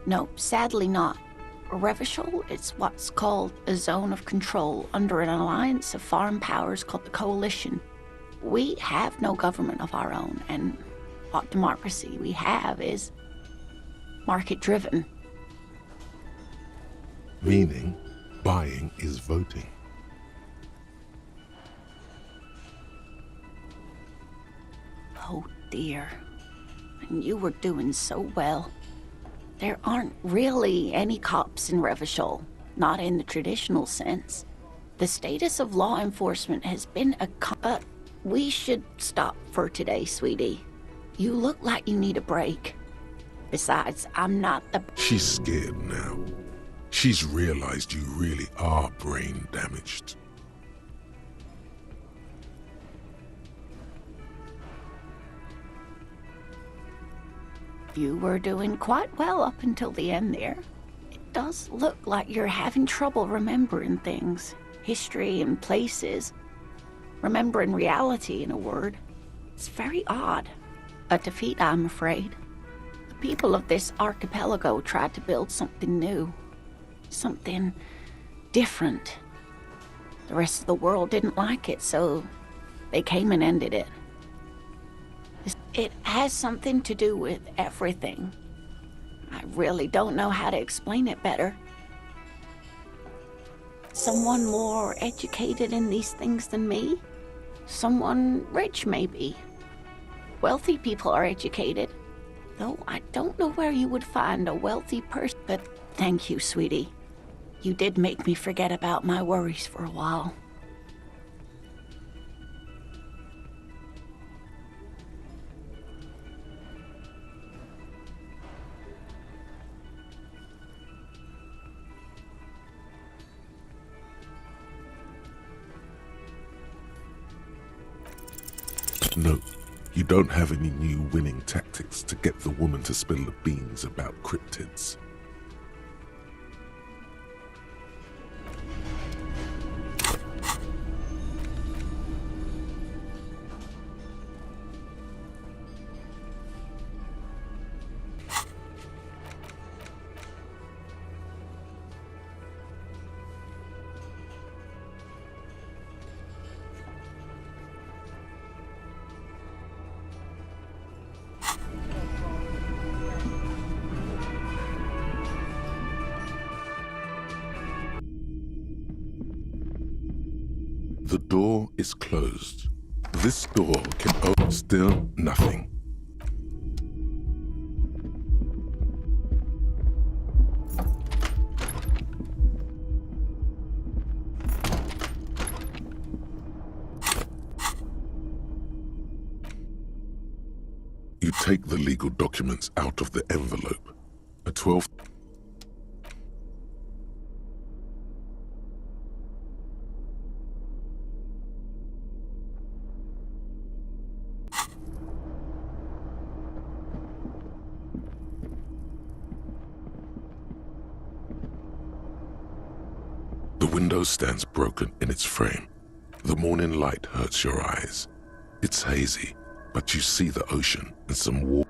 No, sadly not. Revachol is what's called a zone of control under an alliance of foreign powers called the Coalition. We have no government of our own, and what democracy we have is market-driven. Meaning, buying is voting. Oh dear, and you were doing so well. There aren't really any cops in Revachol, not in the traditional sense. The status of law enforcement has been but we should stop for today, sweetie. You look like you need a break. Besides, I'm not the... She's scared now. She's realized you really are brain damaged. You were doing quite well up until the end there. It does look like you're having trouble remembering things. History and places. Remembering reality, in a word. It's very odd. A defeat, I'm afraid. The people of this archipelago tried to build something new. Something different. The rest of the world didn't like it, so they came and ended it. It has something to do with everything. I really don't know how to explain it better. Someone more educated in these things than me? Someone rich, maybe. Wealthy people are educated. Though I don't know where you would find a wealthy person. But thank you, sweetie. You did make me forget about my worries for a while. No, you don't have any new winning tactics to get the woman to spill the beans about cryptids. The door is closed. This door can open. Still nothing. You take the legal documents out of the envelope. A 12. The window stands broken in its frame. The morning light hurts your eyes. It's hazy, but you see the ocean and some water.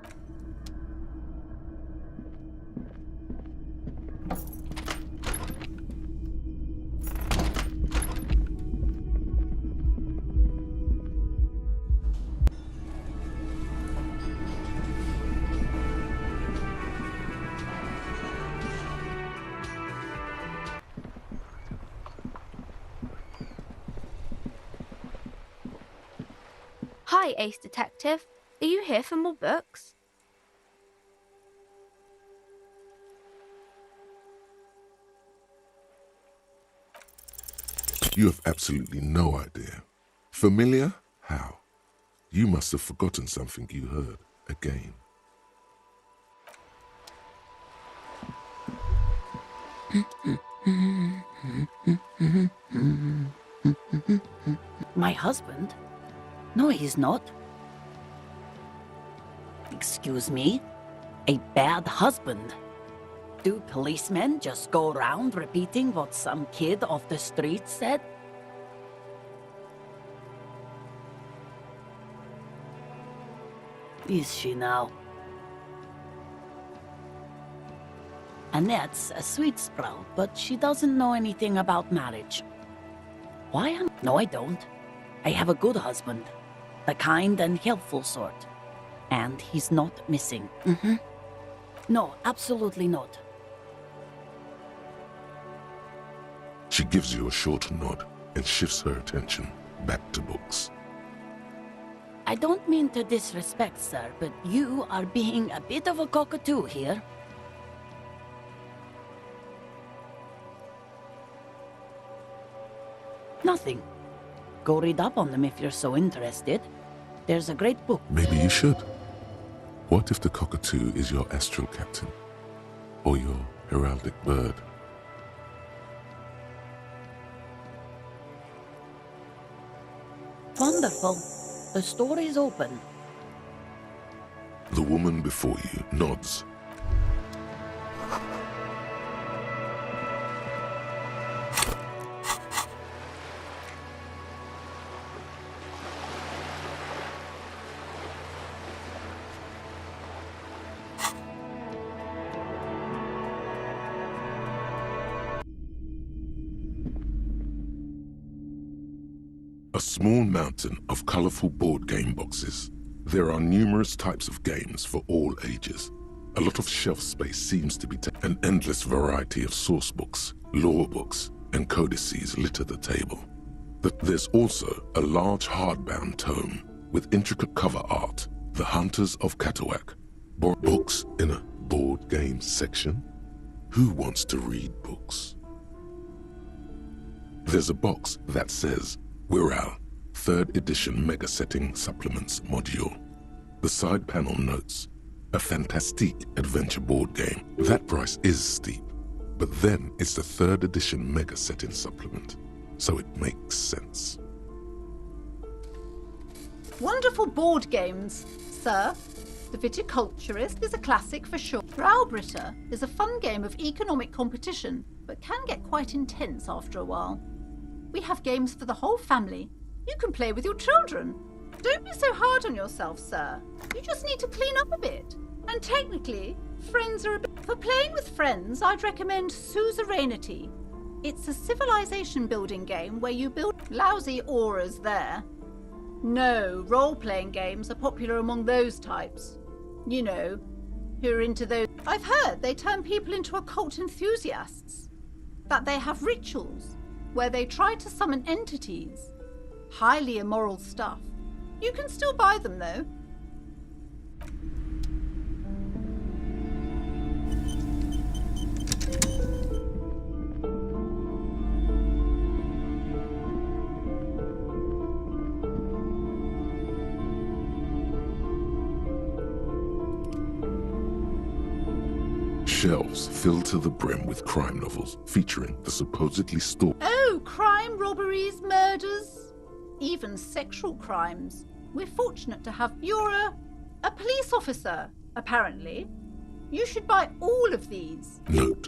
Hi, Ace Detective. Are you here for more books? You have absolutely no idea. Familiar? How? You must have forgotten something you heard again. My husband? No, he's not. Excuse me? A bad husband? Do policemen just go around repeating what some kid off the street said? Is she now? Annette's a sweet sprout, but she doesn't know anything about marriage. Why am... No, I don't. I have a good husband. The kind and helpful sort. And he's not missing. No, absolutely not. She gives you a short nod and shifts her attention back to books. I don't mean to disrespect, sir, but you are being a bit of a cockatoo here. Nothing. Go read up on them if you're so interested. There's a great book. Maybe you should. What if the cockatoo is your astral captain? Or your heraldic bird? Wonderful. The story's open. The woman before you nods. A small mountain of colorful board game boxes. There are numerous types of games for all ages. A lot of shelf space seems to be an endless variety of source books, lore books, and codices litter the table. But there's also a large hardbound tome with intricate cover art, The Hunters of Catawak. Books in a board game section? Who wants to read books? There's a box that says Wirral, 3rd edition Mega Setting Supplements Module. The side panel notes, a fantastique adventure board game. That price is steep, but then it's the 3rd edition Mega Setting Supplement, so it makes sense. Wonderful board games, sir. The Viticulturist is a classic for sure. Graubritter is a fun game of economic competition, but can get quite intense after a while. We have games for the whole family. You can play with your children. Don't be so hard on yourself, sir. You just need to clean up a bit. And technically, friends are a bit... For playing with friends, I'd recommend Suzerainty. It's a civilization building game where you build lousy auras there. No, role-playing games are popular among those types. You know, who are into those... I've heard they turn people into occult enthusiasts. That they have rituals where they try to summon entities. Highly immoral stuff. You can still buy them, though. Shelves filled to the brim with crime novels featuring the supposedly Oh, crime, robberies, murders, even sexual crimes. We're fortunate to have... You're a police officer, apparently. You should buy all of these. Note,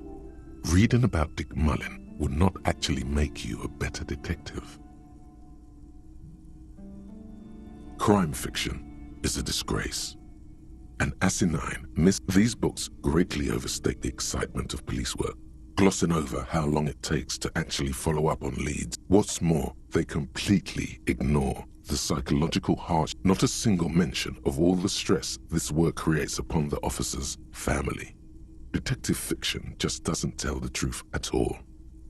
reading about Dick Mullin would not actually make you a better detective. Crime fiction is a disgrace. An asinine These books greatly overstate the excitement of police work, glossing over how long it takes to actually follow up on leads. What's more, they completely ignore the psychological harsh. Not a single mention of all the stress this work creates upon the officer's family. Detective fiction just doesn't tell the truth at all.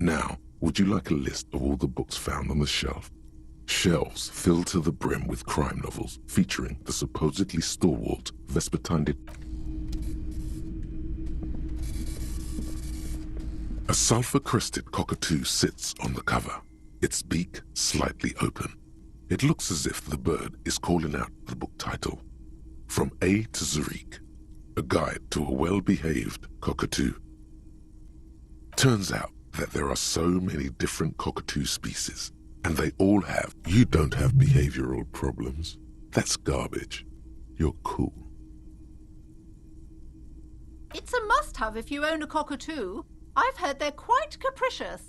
Now, would you like a list of all the books found on the shelf? Shelves filled to the brim with crime novels featuring the supposedly stalwart Vespertine. A sulfur-crested cockatoo sits on the cover, its beak slightly open. It looks as if the bird is calling out the book title, From A to Zurich, a guide to a well-behaved cockatoo. Turns out that there are so many different cockatoo species, and they all have. You don't have behavioral problems. That's garbage. You're cool. It's a must-have if you own a cockatoo. I've heard they're quite capricious.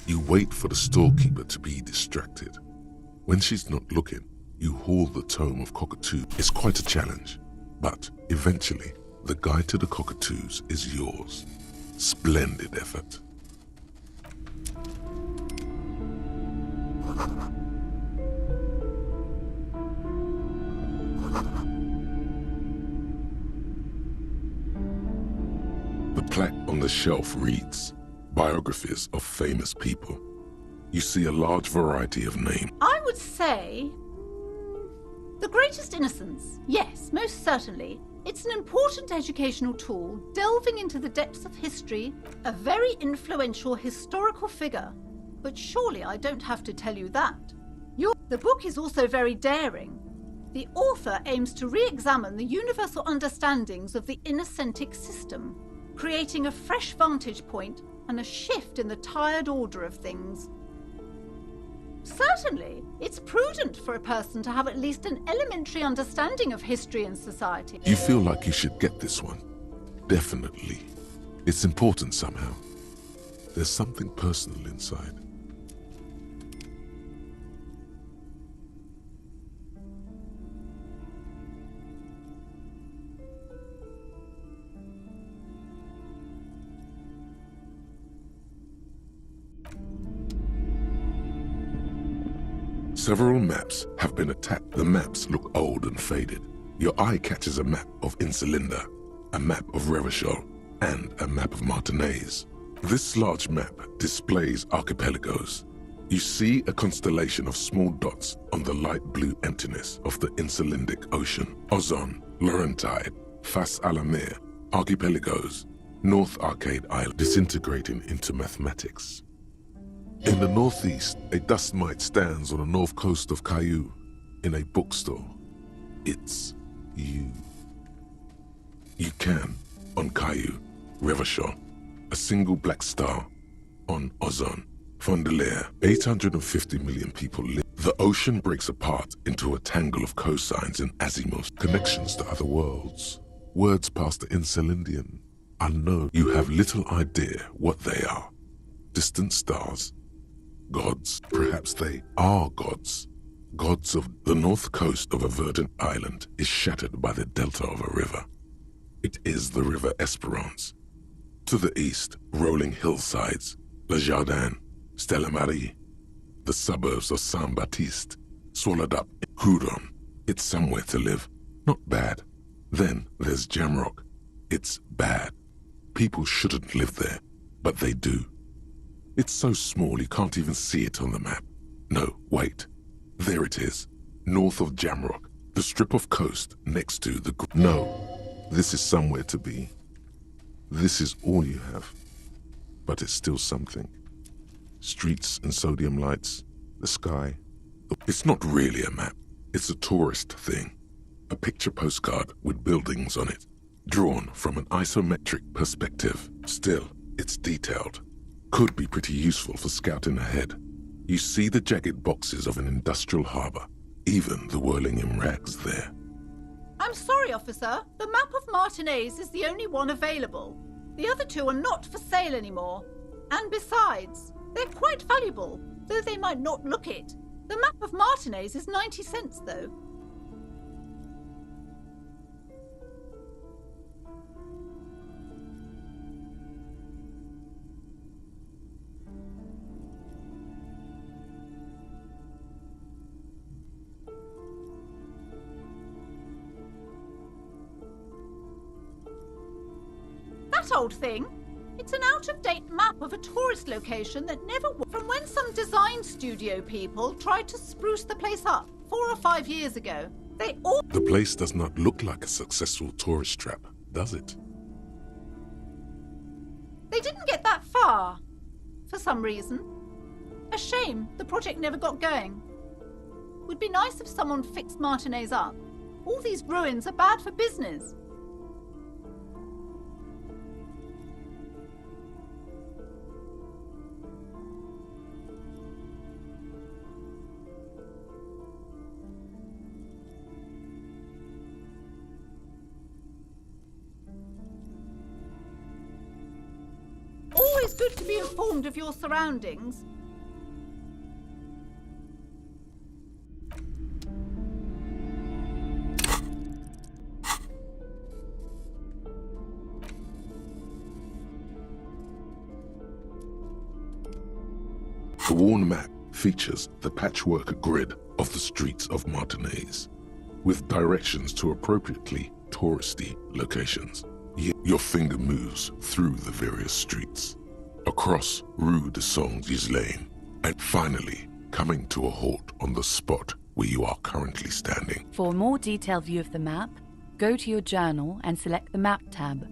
You wait for the storekeeper to be distracted. When she's not looking, you haul the tome of cockatoo. It's quite a challenge, but eventually, the guide to the cockatoos is yours. Splendid effort. The plaque on the shelf reads, Biographies of Famous People. You see a large variety of names. I would say... The Greatest Innocence. Yes, most certainly. It's an important educational tool, delving into the depths of history, a very influential historical figure. But surely I don't have to tell you that. The book is also very daring. The author aims to re-examine the universal understandings of the innocentic system, creating a fresh vantage point and a shift in the tired order of things. Certainly, it's prudent for a person to have at least an elementary understanding of history and society. You feel like you should get this one. Definitely. It's important somehow. There's something personal inside. Several maps have been attacked. The maps look old and faded. Your eye catches a map of Insulinda, a map of Revachol, and a map of Martinaise. This large map displays archipelagos. You see a constellation of small dots on the light blue emptiness of the Insulindic Ocean. Ozon, Laurentide, Fas Alamir, archipelagos, North Arcade Island, disintegrating into mathematics. In the northeast, a dust mite stands on the north coast of Caillou in a bookstore. It's you. You can, on Caillou, Revachol, a single black star, on Ozon, Fondelier, 850 million people live. The ocean breaks apart into a tangle of cosines and azimuths, connections to other worlds. Words past the Insulindian, unknown. You have little idea what they are. Distant stars. Gods. Perhaps they are gods. Gods of the north coast of a verdant island is shattered by the delta of a river. It is the river Esperance. To the east, rolling hillsides, Le Jardin, Stella Marie, the suburbs of Saint-Baptiste, swallowed up in Hudon. It's somewhere to live. Not bad. Then there's Jamrock. It's bad. People shouldn't live there, but they do. It's so small you can't even see it on the map. No, wait. There it is, north of Jamrock, the strip of coast next to the... No, this is somewhere to be. This is all you have. But it's still something. Streets and sodium lights, the sky. It's not really a map. It's a tourist thing. A picture postcard with buildings on it, drawn from an isometric perspective. Still, it's detailed. Could be pretty useful for scouting ahead. You see the jagged boxes of an industrial harbor, even the whirling in rags there. I'm sorry, officer. The map of Martinaise is the only one available. The other two are not for sale anymore. And besides, they're quite valuable, though they might not look it. The map of Martinaise is 90 cents, though. That old thing? It's an out-of-date map of a tourist location that never was. From when some design studio people tried to spruce the place up 4 or 5 years ago. They all... The place does not look like a successful tourist trap, does it? They didn't get that far, for some reason. A shame the project never got going. Would be nice if someone fixed Martinaise up. All these ruins are bad for business. Always good to be informed of your surroundings. The worn map features the patchwork grid of the streets of Martinaise, with directions to appropriately touristy locations. Your finger moves through the various streets, across Rue de Saint-Ghislain, and finally coming to a halt on the spot where you are currently standing. For a more detailed view of the map, go to your journal and select the Map tab.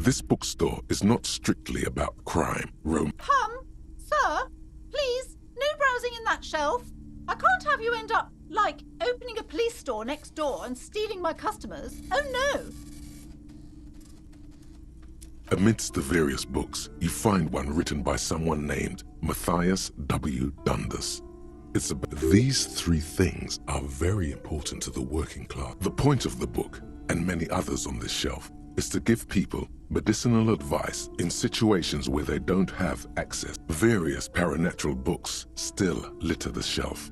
This bookstore is not strictly about crime, Sir, please, no browsing in that shelf. I can't have you end up, like, opening a police store next door and stealing my customers. Oh no! Amidst the various books, you find one written by someone named Matthias W. Dundas. It's about these three things are very important to the working class. The point of the book, and many others on this shelf, is to give people medicinal advice in situations where they don't have access. Various paranatural books still litter the shelf.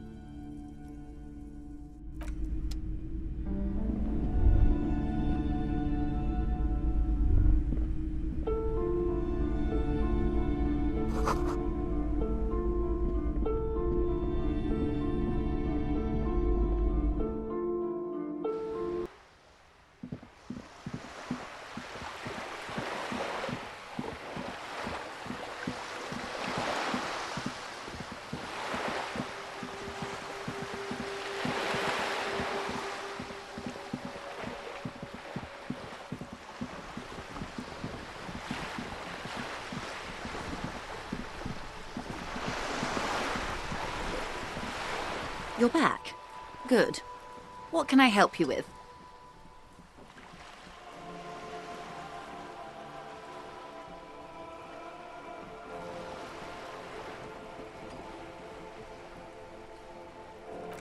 You're back. Good. What can I help you with?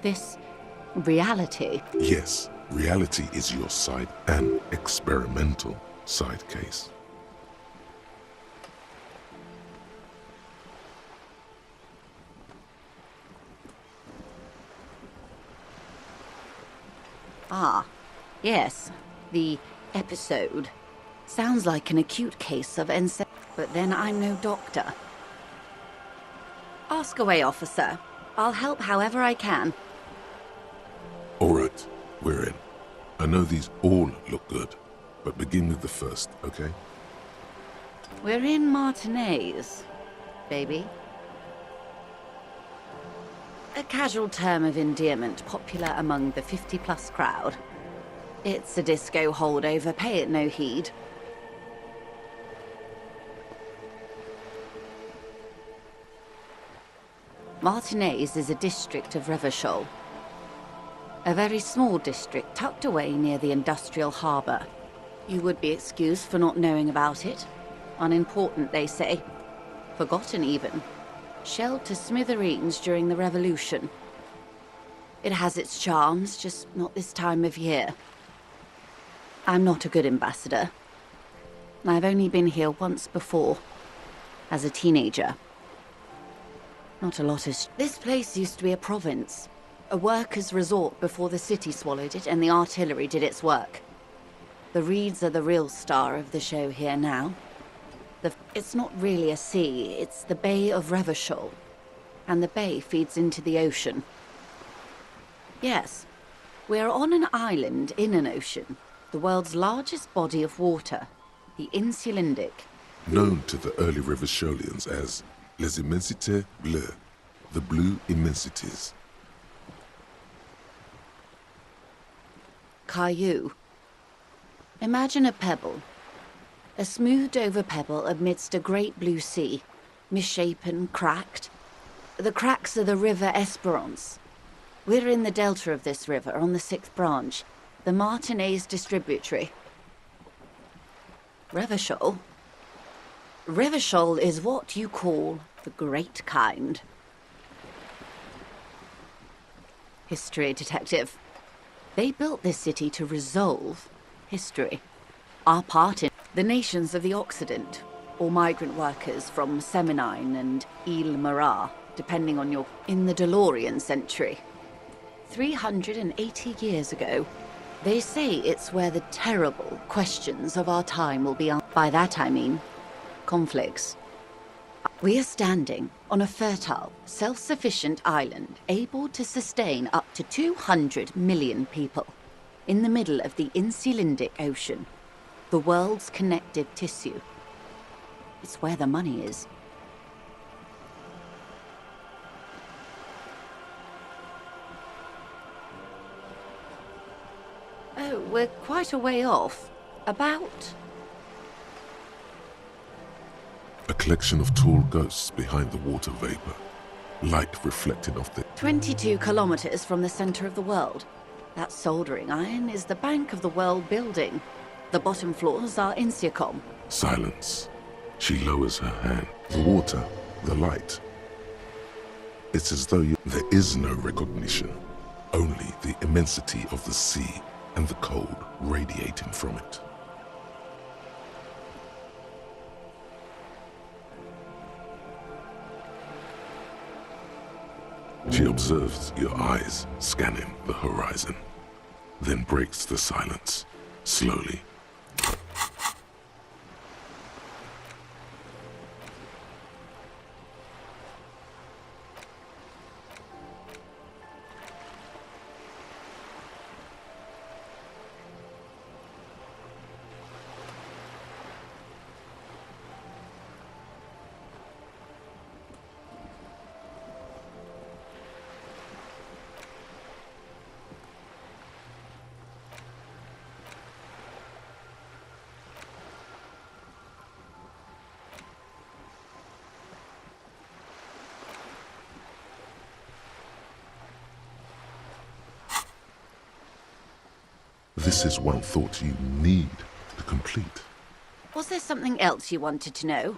This reality? Yes, reality is your side, an experimental side case. Ah, yes, the episode. Sounds like an acute case of but then I'm no doctor. Ask away, officer. I'll help however I can. All right, we're in. I know these all look good, but begin with the first, okay? We're in Martinaise, baby. A casual term of endearment popular among the 50-plus crowd. It's a disco holdover, pay it no heed. Martinaise is a district of Revachol. A very small district tucked away near the industrial harbour. You would be excused for not knowing about it. Unimportant, they say. Forgotten, even. Shelled to smithereens during the Revolution. It has its charms, just not this time of year. I'm not a good ambassador. I've only been here once before, as a teenager. Not a lot has... This place used to be a province, a workers' resort before the city swallowed it and the artillery did its work. The reeds are the real star of the show here now. It's not really a sea, it's the Bay of Revachol. And the bay feeds into the ocean. Yes, we're on an island in an ocean. The world's largest body of water, the Insulindic. Known to the early Revacholians as Les Immensités Bleues, the blue immensities. Caillou. Imagine a pebble. A smoothed-over pebble amidst a great blue sea, misshapen, cracked. The cracks are the river Esperance. We're in the delta of this river, on the 6th branch, the Martinaise distributary. Revachol? Revachol is what you call the great kind. History detective. They built this city to resolve history. Our part in the nations of the Occident, or migrant workers from Seminine and Ile-Marat, depending on your... in the DeLorean century. 380 years ago. They say it's where the terrible questions of our time will be answered. By that I mean conflicts. We are standing on a fertile, self-sufficient island able to sustain up to 200 million people in the middle of the Insulindic Ocean, the world's connective tissue. It's where the money is. Oh, we're quite a way off. About collection of tall ghosts behind the water vapor, light reflecting off the... 22 kilometers from the center of the world. That soldering iron is the bank of the world building. The bottom floors are Insiacom. Silence. She lowers her hand. The water, the light. It's as though there is no recognition, only the immensity of the sea and the cold radiating from it. She observes your eyes scanning the horizon, then breaks the silence, slowly. This is one thought you need to complete. Was there something else you wanted to know?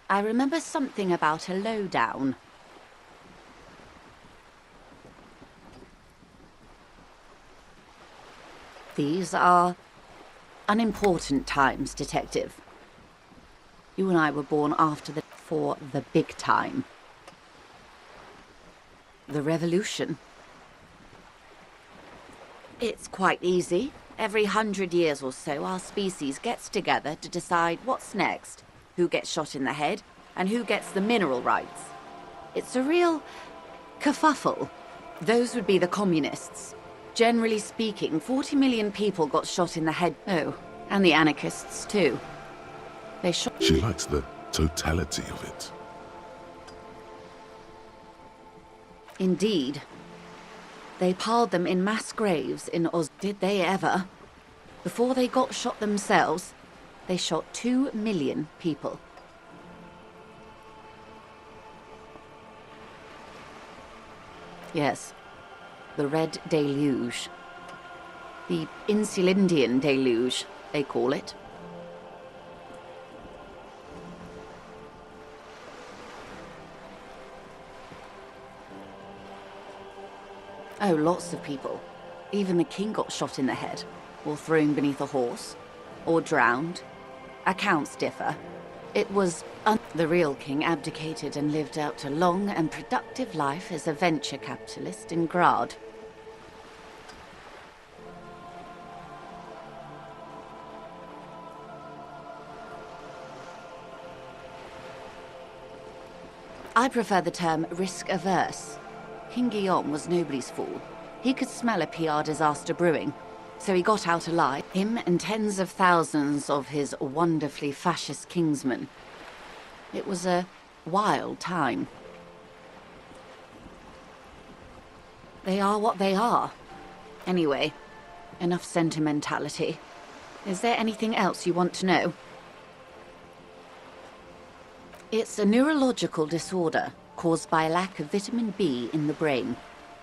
I remember something about a lowdown. These are unimportant times, Detective. You and I were born for the big time. The revolution. It's quite easy. Every 100 years or so, our species gets together to decide what's next, who gets shot in the head, and who gets the mineral rights. It's a real kerfuffle. Those would be the communists. Generally speaking, 40 million people got shot in the head. Oh, and the anarchists too. They shot... She likes the totality of it. Indeed. They piled them in mass graves in Oz. Did they ever? Before they got shot themselves, they shot 2 million people. Yes, the Red Deluge. The Insulindian Deluge, they call it. Oh, lots of people. Even the king got shot in the head, or thrown beneath a horse, or drowned. Accounts differ. It was the real king abdicated and lived out a long and productive life as a venture capitalist in Grad. I prefer the term risk-averse. King Guillaume was nobody's fool. He could smell a PR disaster brewing, so he got out alive. Him and tens of thousands of his wonderfully fascist kingsmen. It was a wild time. They are what they are. Anyway, enough sentimentality. Is there anything else you want to know? It's a neurological disorder caused by a lack of vitamin B in the brain.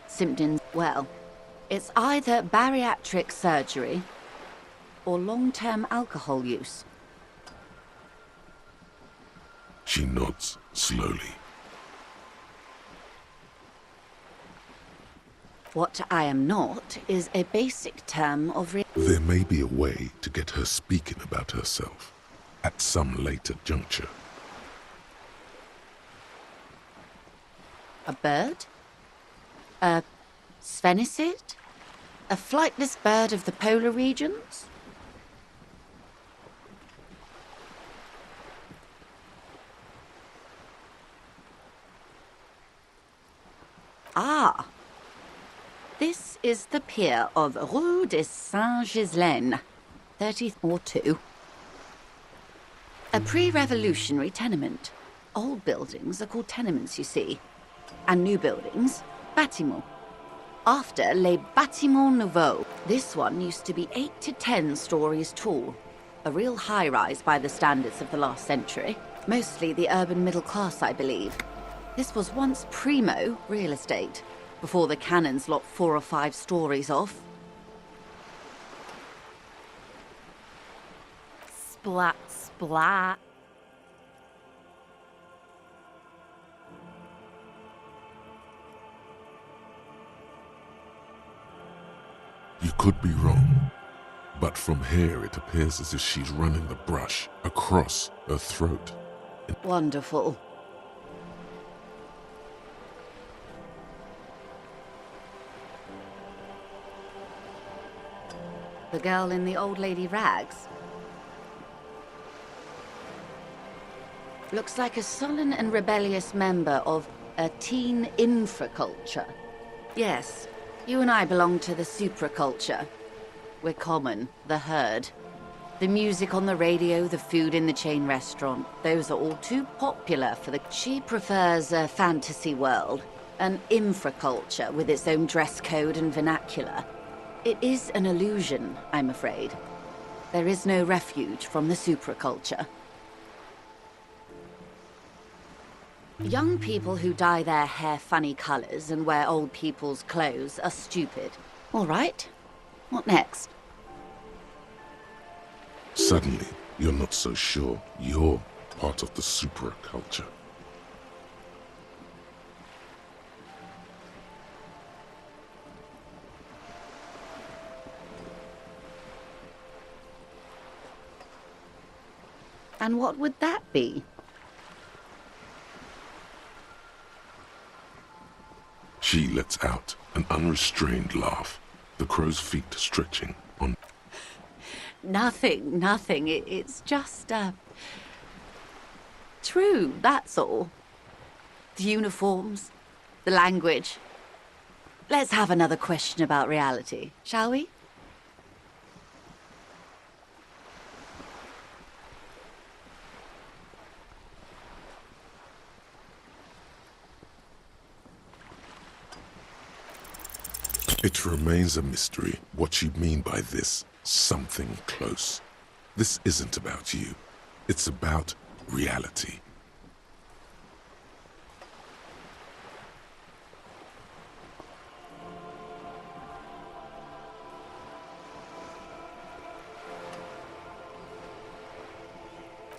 Symptoms, well, it's either bariatric surgery or long-term alcohol use. She nods slowly. What I am not is a basic term of There may be a way to get her speaking about herself at some later juncture. A bird? A sphenicid? A flightless bird of the polar regions? Ah! This is the pier of Rue de Saint-Ghislain, 3042. A pre-revolutionary tenement. Old buildings are called tenements, you see. And new buildings, bâtiments. After les bâtiments nouveaux. This one used to be 8 to 10 stories tall. A real high-rise by the standards of the last century. Mostly the urban middle class, I believe. This was once primo real estate, before the cannons lopped 4 or 5 stories off. Splat, splat. You could be wrong, but from here it appears as if she's running the brush across her throat. Wonderful. The girl in the old lady rags. Looks like a sullen and rebellious member of a teen infraculture. Yes, you and I belong to the supraculture. We're common, the herd. The music on the radio, the food in the chain restaurant, those are all too popular for the... She prefers a fantasy world, an infraculture with its own dress code and vernacular. It is an illusion, I'm afraid. There is no refuge from the supraculture. Young people who dye their hair funny colors and wear old people's clothes are stupid. All right. What next? Suddenly, you're not so sure you're part of the supraculture. And what would that be? She lets out an unrestrained laugh, the crow's feet stretching on... Nothing. It's just, true, that's all. The uniforms, the language. Let's have another question about reality, shall we? It remains a mystery what you mean by this something close. This isn't about you. It's about reality.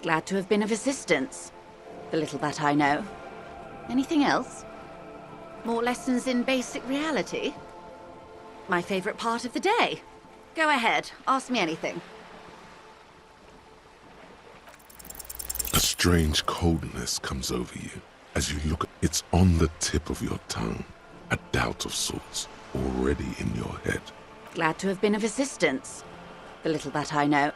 Glad to have been of assistance. The little that I know. Anything else? More lessons in basic reality? My favorite part of the day. Go ahead, ask me anything. A strange coldness comes over you as you look. It's on the tip of your tongue. A doubt of sorts already in your head. Glad to have been of assistance. The little that I know.